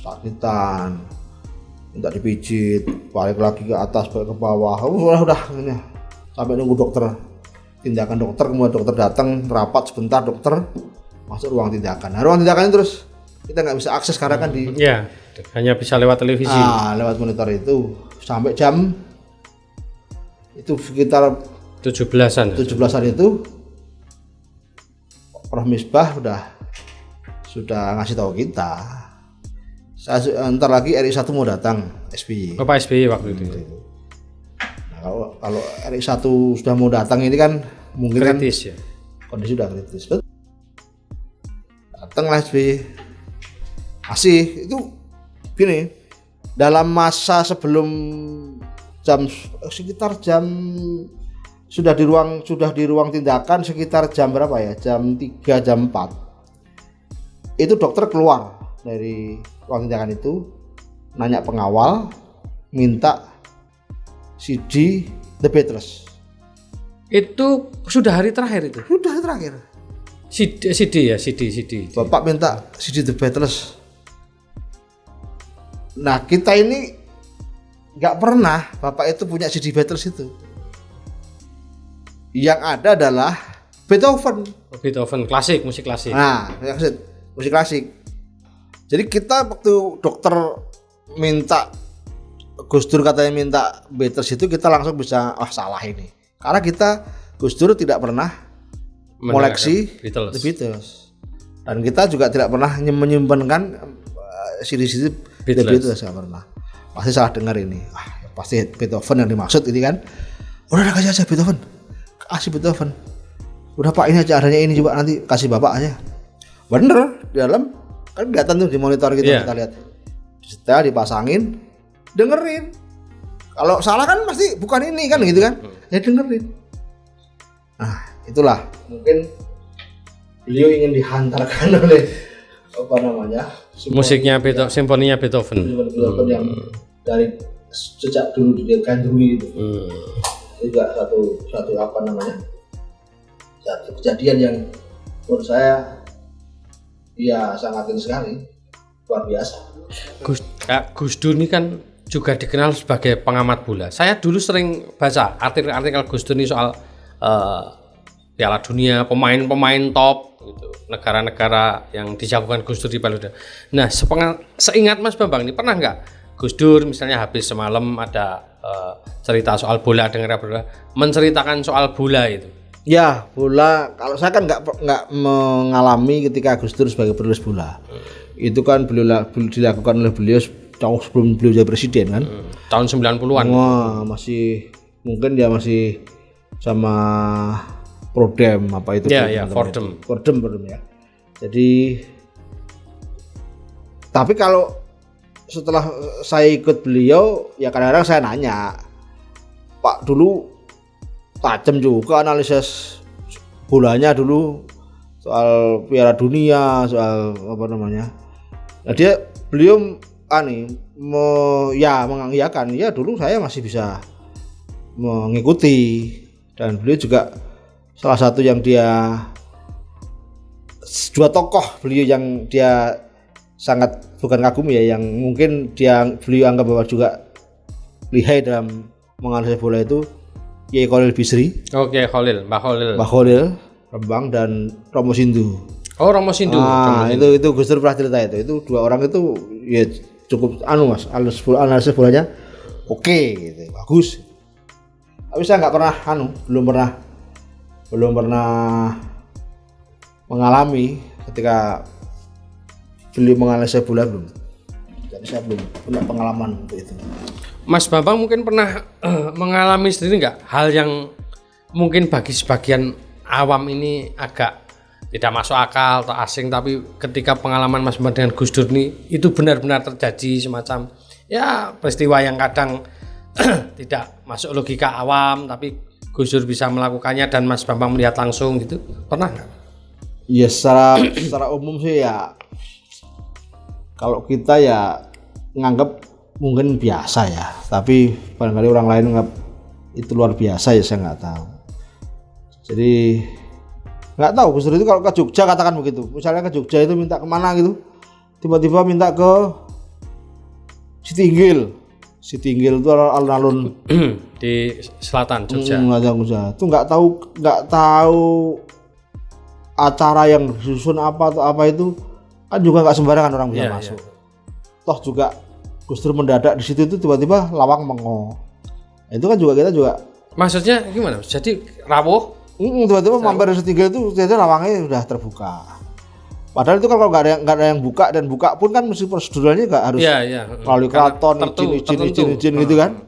sakitan, minta dipijit, balik lagi ke atas, balik ke bawah, udah ini sampai nunggu dokter, tindakan dokter, kemudian dokter datang rapat sebentar, dokter masuk ruang tindakan. Nah ruang tindakan terus kita nggak bisa akses karena kan hanya bisa lewat televisi. Lewat monitor itu sampai jam itu sekitar 17-an itu Prof Misbah sudah ngasih tahu kita. Ntar lagi RI 1 mau datang, SBY. Pak SBY waktu itu. Nah, kalau RI 1 sudah mau datang ini kan mungkin kritis kan, ya. Kondisi sudah kritis. Datanglah SBY. Masih itu gini, dalam masa sebelum sekitar jam sudah di ruang tindakan sekitar jam berapa ya? Jam 3 jam 4. Itu dokter keluar dari ruang tindakan itu, nanya pengawal, minta CD The Beatles. Itu sudah hari terakhir itu? Sudah hari terakhir. CD. Bapak minta CD The Beatles. Nah kita ini nggak pernah Bapak itu punya CD Beatles itu. Yang ada adalah Beethoven klasik, musik klasik. Nah musik klasik. Jadi kita waktu dokter minta, Gus Dur katanya minta Beatles itu, kita langsung bisa salah ini. Karena Gus Dur tidak pernah koleksi The Beatles. Dan kita juga tidak pernah menyimpankan CD The Beatles, nggak pernah. Pasti salah dengar ini. Pasti Beethoven yang dimaksud ini kan. Udah kasih aja Beethoven. Kasih Beethoven. Udah Pak, ini aja adanya ini, coba nanti kasih Bapak aja. Bener, di dalam kan kelihatan tuh di monitor gitu, kita lihat. Setelah dipasangin, dengerin. Kalau salah kan pasti bukan ini kan gitu kan. Ya dengerin. Nah, itulah mungkin beliau ingin dihantarkan oleh apa namanya? Musiknya simfoninya Beethoven. Yang dari sejak dulu digandrungi itu. Juga satu apa namanya? Satu kejadian yang menurut saya sangat ini sekali, luar biasa. Gus Dur ini kan juga dikenal sebagai pengamat bola. Saya dulu sering baca artikel Gus Dur ini soal Piala Dunia, pemain-pemain top gitu, negara-negara yang dijagokan Gus Dur di Piala Dunia. Nah, seingat Mas Bambang ini pernah nggak Gus Dur misalnya habis semalam ada cerita soal bola, dengar bola, menceritakan soal bola itu? Ya, bola. Kalau saya kan nggak mengalami ketika Gus Dur sebagai penulis bola. Itu kan dilakukan oleh beliau jauh sebelum beliau jadi presiden kan. Tahun 90-an. Wah, mungkin dia masih sama Prodem apa itu? Ya, Prodem ya. Jadi, tapi kalau setelah saya ikut beliau, ya kadang-kadang saya nanya, Pak dulu tajam juga analisis bolanya dulu soal Piala Dunia, soal apa namanya. Nah beliau mengiyakan, ya dulu saya masih bisa mengikuti Dan beliau juga salah satu yang dia, dua tokoh beliau yang dia sangat bukan kagum ya, yang mungkin beliau anggap bahwa juga lihai dalam menganalisa bola itu, Kiai Khalil Bisri. Oke, Mbah Khalil Rembang dan Romo Sindu. Oh, Romo Sindu. Itu Gus Dur pernah cerita itu dua orang itu ya cukup Mas, analisis bolanya oke gitu, bagus. Tapi saya nggak pernah belum pernah mengalami ketika beliau menganalisa bola belum. Jadi saya belum punya pengalaman untuk itu. Mas Bambang mungkin pernah mengalami sendiri nggak hal yang mungkin bagi sebagian awam ini agak tidak masuk akal atau asing, tapi ketika pengalaman Mas Bambang dengan Gus Dur ini itu benar-benar terjadi semacam ya peristiwa yang kadang tidak masuk logika awam, tapi Gus Dur bisa melakukannya dan Mas Bambang melihat langsung gitu, pernah nggak? Ya secara umum sih ya, kalau kita ya nganggap mungkin biasa ya, tapi barangkali orang lain nganggap itu luar biasa ya, saya nggak tahu. Jadi nggak tahu Gus Dur itu kalau ke Jogja katakan begitu, misalnya ke Jogja itu minta kemana gitu, tiba-tiba minta ke Sitinggil itu alun-alun di selatan Jogja. Itu nggak tahu acara yang disusun apa itu kan juga nggak sembarangan orang bisa masuk. Toh juga Gus Dur mendadak di situ itu tiba-tiba lawang mengo. Itu kan kita juga. Maksudnya gimana? Jadi rawuh? Tiba-tiba mampir di Sitinggil itu ternyata lawangnya sudah terbuka. Padahal itu kan kalau nggak ada yang buka, dan buka pun kan mesti proseduralnya nggak harus melalui keraton, izin gitu kan.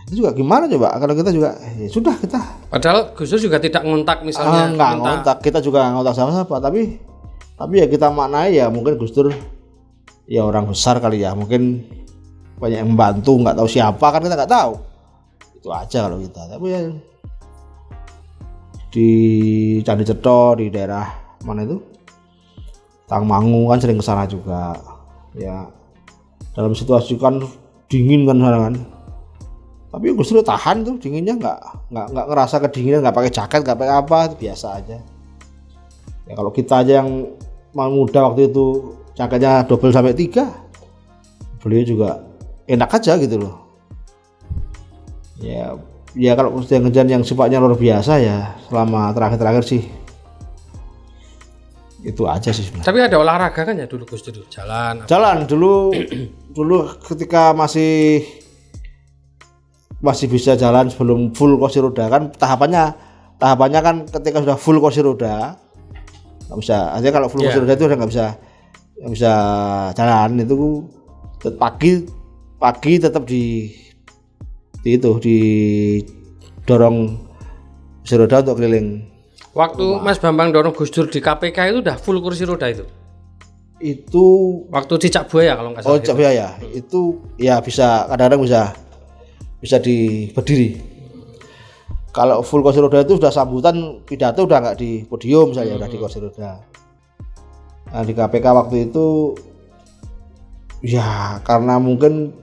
Itu juga gimana coba kalau kita juga ya sudah kita. Padahal Gus Dur juga tidak ngontak misalnya. Nggak ngontak, kita juga nggak ngontak sama-sama, tapi ya kita maknai ya mungkin Gus Dur ya orang besar kali ya, mungkin banyak yang membantu, nggak tahu siapa kan kita nggak tahu. Itu aja kalau kita. Tapi ya di Candi Cetha di daerah mana itu Tangmangu kan sering kesana juga ya, dalam situasi kan dingin kan sana kan, tapi Gus Dur tahan tuh dinginnya, nggak ngerasa kedinginan, nggak pakai jaket, nggak pakai apa, itu biasa aja ya. Kalau kita aja yang muda waktu itu jaketnya 2x3, beliau juga enak aja gitu loh ya. Kalau hujan-hujan yang sifatnya luar biasa ya selama terakhir sih itu aja sih sebenarnya. Tapi ada olahraga kan ya dulu Gus Dur, jalan dulu ketika masih bisa jalan sebelum full kursi roda kan, tahapannya kan ketika sudah full kursi roda nggak bisa aja. Kalau full kursi roda itu udah nggak bisa jalan, itu pagi tetap didorong kursi roda untuk keliling. Waktu Mas Bambang dorong Gus Dur di KPK itu udah full kursi roda itu? Itu waktu di Cak Buaya kalau nggak salah. Oh, Cak Buaya itu ya bisa, kadang-kadang bisa berdiri. Kalau full kursi roda itu sudah sambutan pidato, udah nggak di podium misalnya, udah di kursi roda. Nah, di KPK waktu itu ya karena mungkin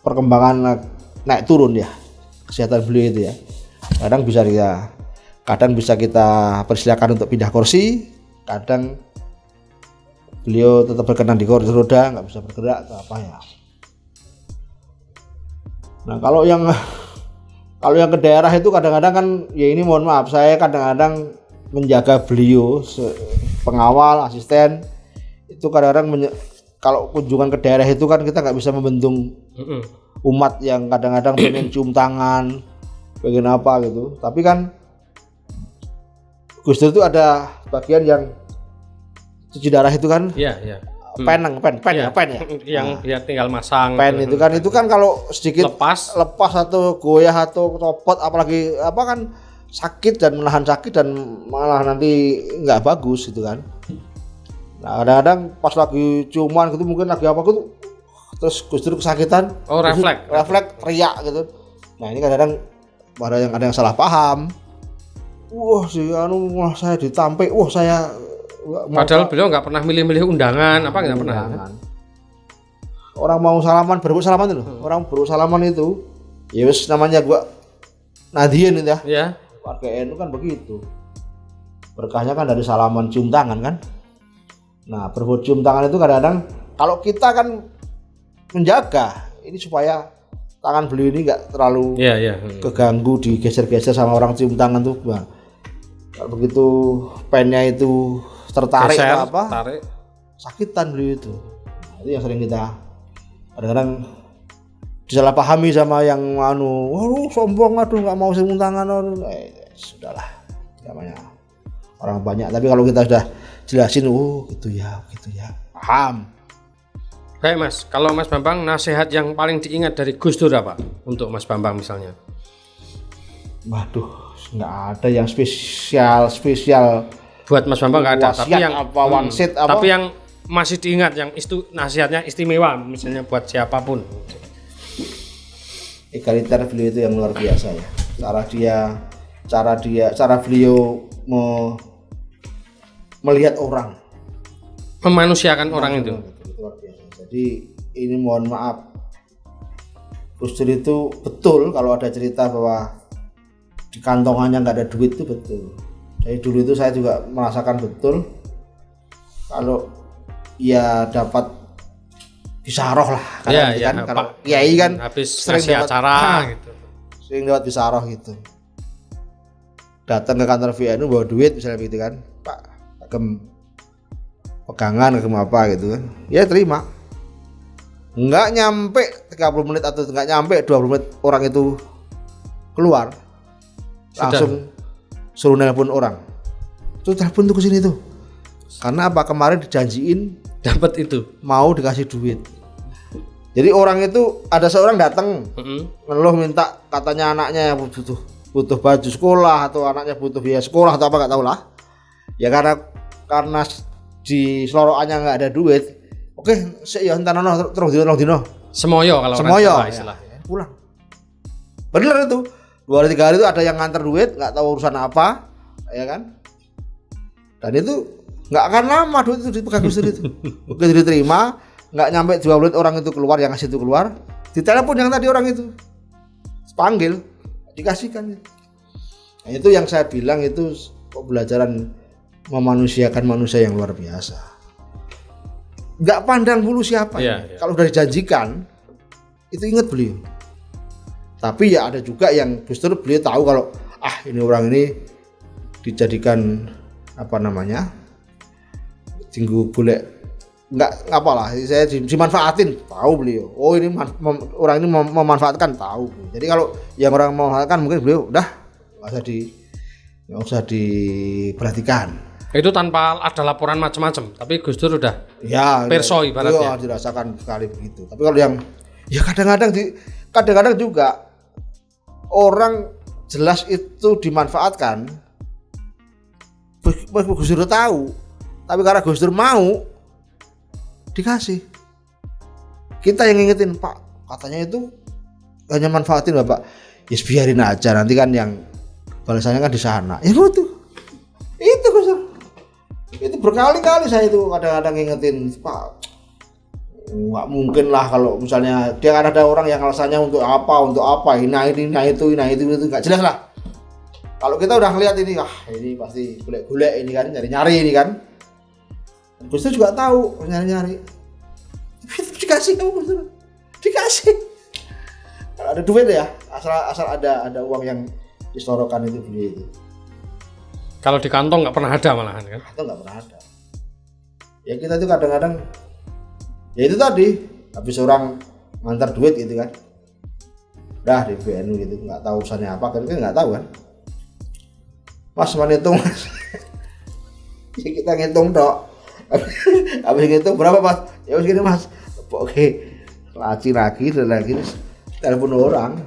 perkembangan naik turun ya kesehatan beliau itu ya, kadang bisa kita persilakan untuk pindah kursi, kadang beliau tetap berkenan di kursi roda, nggak bisa bergerak atau apa ya. Nah kalau yang ke daerah itu kadang-kadang kan ya, ini mohon maaf, saya kadang-kadang menjaga beliau, pengawal, asisten itu kadang-kadang kalau kunjungan ke daerah itu kan kita nggak bisa membendung umat yang kadang-kadang pengen cium tangan, pengen apa gitu. Tapi kan Gus Dur itu ada bagian yang cuci darah itu kan, pen ya. Yang dia tinggal masang. Pen itu kan kalau sedikit lepas atau goyah atau copot, apalagi apa kan sakit dan menahan sakit dan malah nanti nggak bagus gitu kan. Nah kadang-kadang pas lagi ciuman gitu, mungkin lagi apa gitu, terus Gus Dur kesakitan, refleks teriak gitu. Nah ini kadang-kadang ada yang salah paham. Wah saya ditampik, saya padahal beliau nggak pernah milih-milih undangan, nggak pernah. Orang mau salaman, baru salaman itu, orang baru salaman itu, ya wis namanya Nahdien itu ya. Ya. Warga NU kan begitu. Berkahnya kan dari salaman cium tangan kan. Nah, berbuat cium tangan itu kadang-kadang kalau kita kan menjaga ini supaya tangan beliau ini nggak terlalu keganggu digeser-geser sama orang cium tangan tuh. Nah, begitu pennya itu tertarik geser, atau apa, tarik. Sakitan beliau itu. Nah, itu yang sering kita kadang-kadang disalahpahami sama yang sombong, aduh nggak mau cium tangan, sudahlah, namanya orang banyak. Tapi kalau kita sudah jelasin, gitu ya, paham. Baik Mas, kalau Mas Bambang nasihat yang paling diingat dari Gus Dur apa untuk Mas Bambang misalnya? Waduh, nggak ada yang spesial. Buat Mas Bambang nggak ada, tapi yang tapi yang masih diingat, yang nasihatnya istimewa, misalnya buat siapapun. Egaliter beliau itu yang luar biasa ya. Cara beliau melihat orang, memanusiakan orang itu. Luar biasa. Jadi ini mohon maaf, Gus Dur itu betul kalau ada cerita bahwa di kantongannya nggak ada duit, itu betul. Jadi dulu itu saya juga merasakan betul kalau ya dapat bisaroh lah kan kalau kiai kan habis sering dapat acara gitu. Sering dapat bisaroh gitu. Datang ke kantor VNU bawa duit misalnya gitu kan. Pak, pegangan apa gitu kan. Ya terima. Enggak nyampe 30 menit atau enggak nyampe 20 menit orang itu keluar. Langsung suruh nelpon orang. Tuh telepon tuh ke sini tuh. Karena apa, kemarin dijanjiin dapat itu, mau dikasih duit. Jadi orang itu ada seorang datang ngeluh minta katanya anaknya yang butuh baju sekolah atau anaknya butuh biaya sekolah atau apa nggak tahu lah. Ya karena di selorokannya nggak ada duit. Oke, ya entar nono terus dino. Semoyo kalau semoyo istilah. Ya, pulang. Bener itu. 2 hari 3 hari itu ada yang nganter duit, nggak tahu urusan apa, ya kan? Dan itu nggak akan lama duit itu dipegang Gus Dur itu. Begitu diterima, nggak nyampe 2 menit orang itu keluar, yang ngasih itu keluar, ditelepon yang tadi orang itu, panggil, dikasihkan. Nah, itu yang saya bilang itu pembelajaran memanusiakan manusia yang luar biasa. Nggak pandang bulu siapa. Kalau udah dijanjikan, itu ingat beliau. Tapi ya ada juga yang Gus Dur beliau tahu kalau ini orang ini dijadikan apa namanya, tinggu golek nggak apalah, saya dimanfaatin, tahu beliau. Ini orang ini memanfaatkan, tahu. Jadi kalau yang orang memanfaatkan mungkin beliau udah nggak usah diperhatikan. Itu tanpa ada laporan macam-macam, tapi Gus Dur udah perso Ya, ibaratnya. dirasakan sekali begitu. Tapi kalau yang ya kadang-kadang juga orang jelas itu dimanfaatkan. Gus Dur tahu, tapi karena Gus Dur mau dikasih. Kita yang ngingetin, Pak, katanya itu hanya manfaatin Bapak. Ya biarin aja, nanti kan yang balasannya kan di sana. Ya betul. Itu Gus Dur. Itu berkali-kali saya itu kadang-kadang ngingetin, Pak, nggak mungkin lah kalau misalnya dia kan ada orang yang alasannya untuk apa, ini itu nggak jelas lah. Kalau kita udah ngeliat ini, ini pasti golek-golek ini kan, nyari-nyari ini kan. Gus Dur juga tahu nyari-nyari. Dikasih kamu Gus Dur. Dikasih. Kalau ada duit ya, asal ada uang yang disorokan itu beli itu. Kalau di kantong nggak pernah ada malahan kan? Itu nggak pernah ada. Ya kita tuh kadang-kadang, ya itu tadi, habis orang ngantar duit gitu kan, udah di BNU gitu, nggak tahu urusannya apa, kan nggak tahu kan. Mas mana hitung mas? Ya kita ngitung dok. Habis ngitung berapa mas? Ya segini mas. Oke, lagi telepon orang.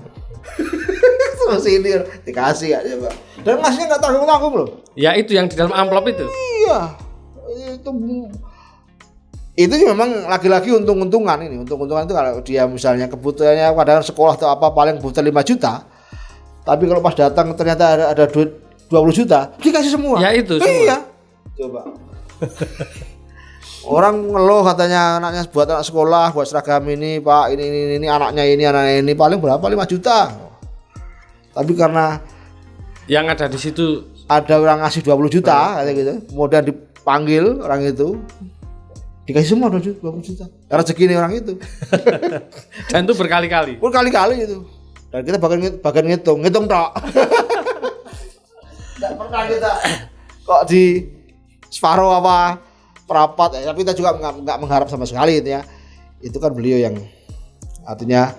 Terus ini dikasih aja Pak. Dan ngasihnya nggak tanggung-tanggung loh. Ya itu yang di dalam amplop itu. Iya, itu memang lagi-lagi untung-untungan ini. Untung-untungan itu kalau dia misalnya kebutuhannya padahal sekolah atau apa paling butuh 5 juta. Tapi kalau pas datang ternyata ada duit 20 juta, dikasih semua. Ya itu semua. Iya. Coba. Orang ngeluh katanya anaknya buat anak sekolah, buat seragam ini, Pak, ini anaknya ini paling berapa? 5 juta. Tapi karena yang ada di situ ada orang ngasih 20 juta kayak gitu, kemudian dipanggil orang itu dikasih semua 20 juta. Rezeki nih orang itu. Dan itu berkali-kali itu. Dan kita bahkan ngitung tok. Enggak pernah kita kok di separuh apa perapat, tapi kita juga nggak mengharap sama sekali itu ya. Itu kan beliau yang artinya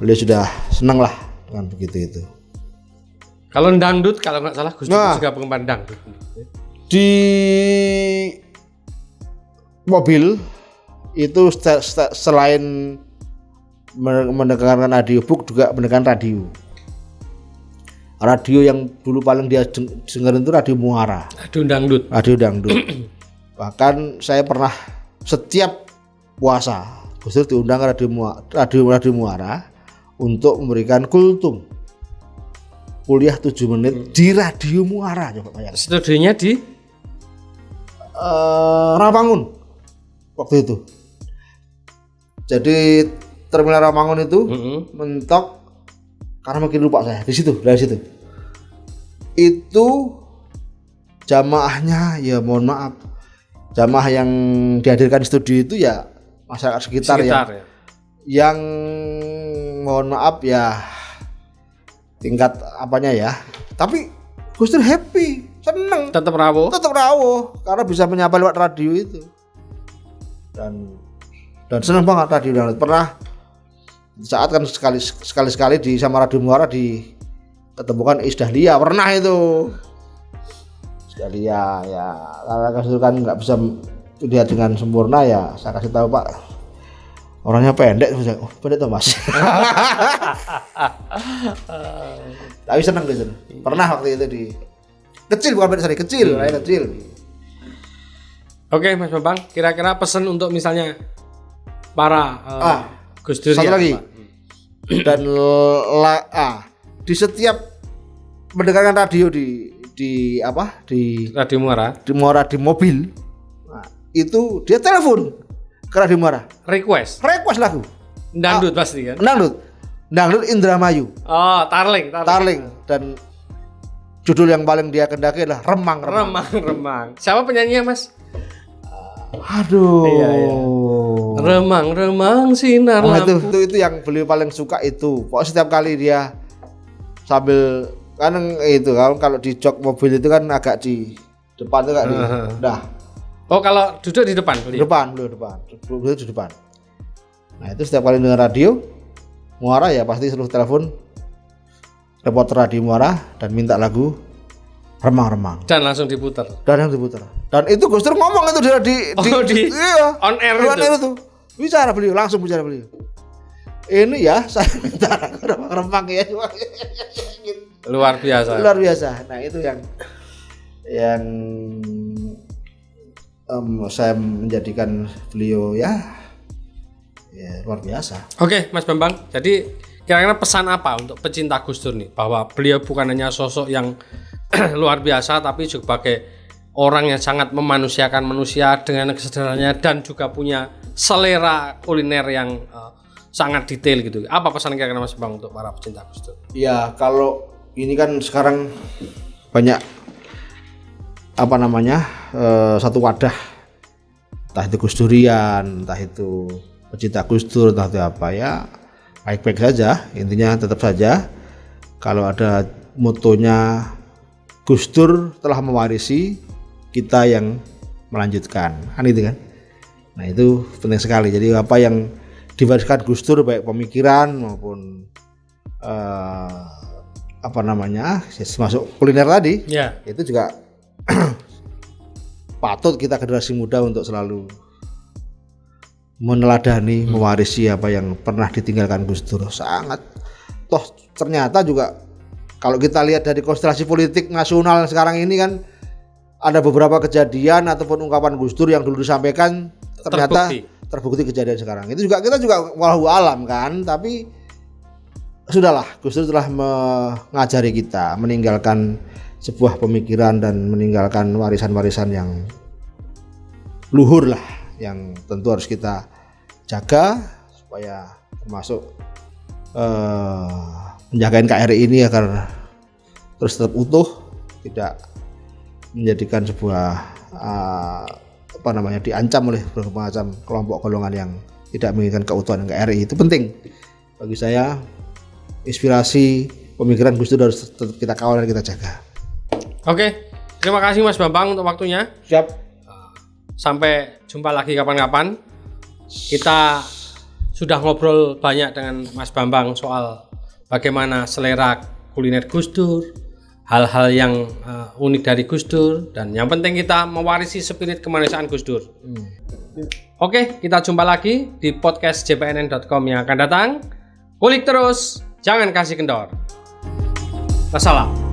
beliau sudah senang lah dengan begitu itu. Kalau dangdut, kalau nggak salah Gus Dur juga penggemar dangdut. Di mobil itu selain mendengarkan audiobook juga mendengarkan radio. Radio yang dulu paling dia dengerin itu radio Muara. Radio dangdut. Bahkan saya pernah setiap puasa Gus Dur diundang ke radio Muara untuk memberikan kultum. Kuliah 7 menit di radio Muara, coba bayangkan. Studionya di Rawamangun waktu itu. Jadi terminal Rawamangun itu mentok karena makin lupa saya dari situ. Itu jamaahnya ya mohon maaf, jamaah yang dihadirkan di studio itu ya masyarakat sekitar ya. Yang mohon maaf ya tingkat apanya ya, tapi Gus Dur happy, seneng, tetap rawuh karena bisa menyapa lewat radio itu, dan seneng banget radio dangdut. Pernah saat kan sekali di sama radio Muara ketemukan Iis Dahlia, pernah itu Iis Dahlia ya, karena Gus Dur kan nggak bisa dilihat dengan sempurna ya, saya kasih tahu Pak orangnya pendek, pendek tuh Mas. Tapi senang gitu. Pernah waktu itu kecil. Oke Mas Bambang, kira-kira pesan untuk misalnya para Gus Dur satu lagi. Dan di setiap mendengarkan radio di Radio Muara, di mobil, itu dia telepon ke Radio Muara. Request lagu. Dangdut pasti kan? Dangdut Indramayu. Oh, Tarling. Dan judul yang paling dia kendaki adalah Remang. Siapa penyanyinya, Mas? Aduh. Iya. Remang sinar lampu. Itu yang beliau paling suka itu. Pokoknya setiap kali dia sambil kan itu kalau di jok mobil itu kan agak di depan tuh Oh, kalau duduk di depan beliau? Beliau di depan. Nah itu setiap kali dengar radio Muara ya pasti selalu telepon reporter radio Muara dan minta lagu Remang. Dan langsung diputar. Dan itu Gus Dur ngomong itu iya, on air itu. Langsung bicara beliau. Ini ya saya minta Remang ya. Luar biasa. Nah itu yang saya menjadikan beliau ya luar biasa. Oke, Mas Bambang. Jadi kira-kira pesan apa untuk pecinta Gus Dur nih, bahwa beliau bukan hanya sosok yang luar biasa, tapi juga sebagai orang yang sangat memanusiakan manusia dengan kesadarannya dan juga punya selera kuliner yang sangat detail gitu. Apa pesan kira-kira Mas Bambang untuk para pecinta Gus Dur? Ya kalau ini kan sekarang banyak satu wadah, entah itu Gus Durian, entah itu pecinta Gus Dur, entah itu apa ya, baik-baik saja. Intinya tetap saja kalau ada motonya Gus Dur telah mewarisi, kita yang melanjutkan, kan itu kan. Nah itu penting sekali. Jadi apa yang diwariskan Gus Dur baik pemikiran maupun termasuk kuliner tadi, itu juga patut kita generasi muda untuk selalu meneladani, mewarisi apa yang pernah ditinggalkan Gus Dur. Sangat. Toh ternyata juga kalau kita lihat dari konstelasi politik nasional sekarang ini kan ada beberapa kejadian ataupun ungkapan Gus Dur yang dulu disampaikan ternyata terbukti kejadian sekarang. Itu juga kita juga wallahu alam kan, tapi sudahlah, Gus Dur telah mengajari kita meninggalkan sebuah pemikiran dan meninggalkan warisan-warisan yang luhur lah, yang tentu harus kita jaga supaya termasuk menjaga NKRI ini agar terus tetap utuh, tidak menjadikan sebuah diancam oleh berbagai macam kelompok golongan yang tidak menginginkan keutuhan NKRI. Itu penting bagi saya. Inspirasi pemikiran Gus Dur harus tetap kita kawal dan kita jaga. Oke, terima kasih Mas Bambang untuk waktunya. Siap. Sampai jumpa lagi kapan-kapan. Kita sudah ngobrol banyak dengan Mas Bambang soal bagaimana selera kuliner Gus Dur, hal-hal yang unik dari Gus Dur, dan yang penting kita mewarisi spirit kemanusiaan Gus Dur. Oke, kita jumpa lagi di podcast jpnn.com yang akan datang. Kulik terus, jangan kasih kendor. Wassalam.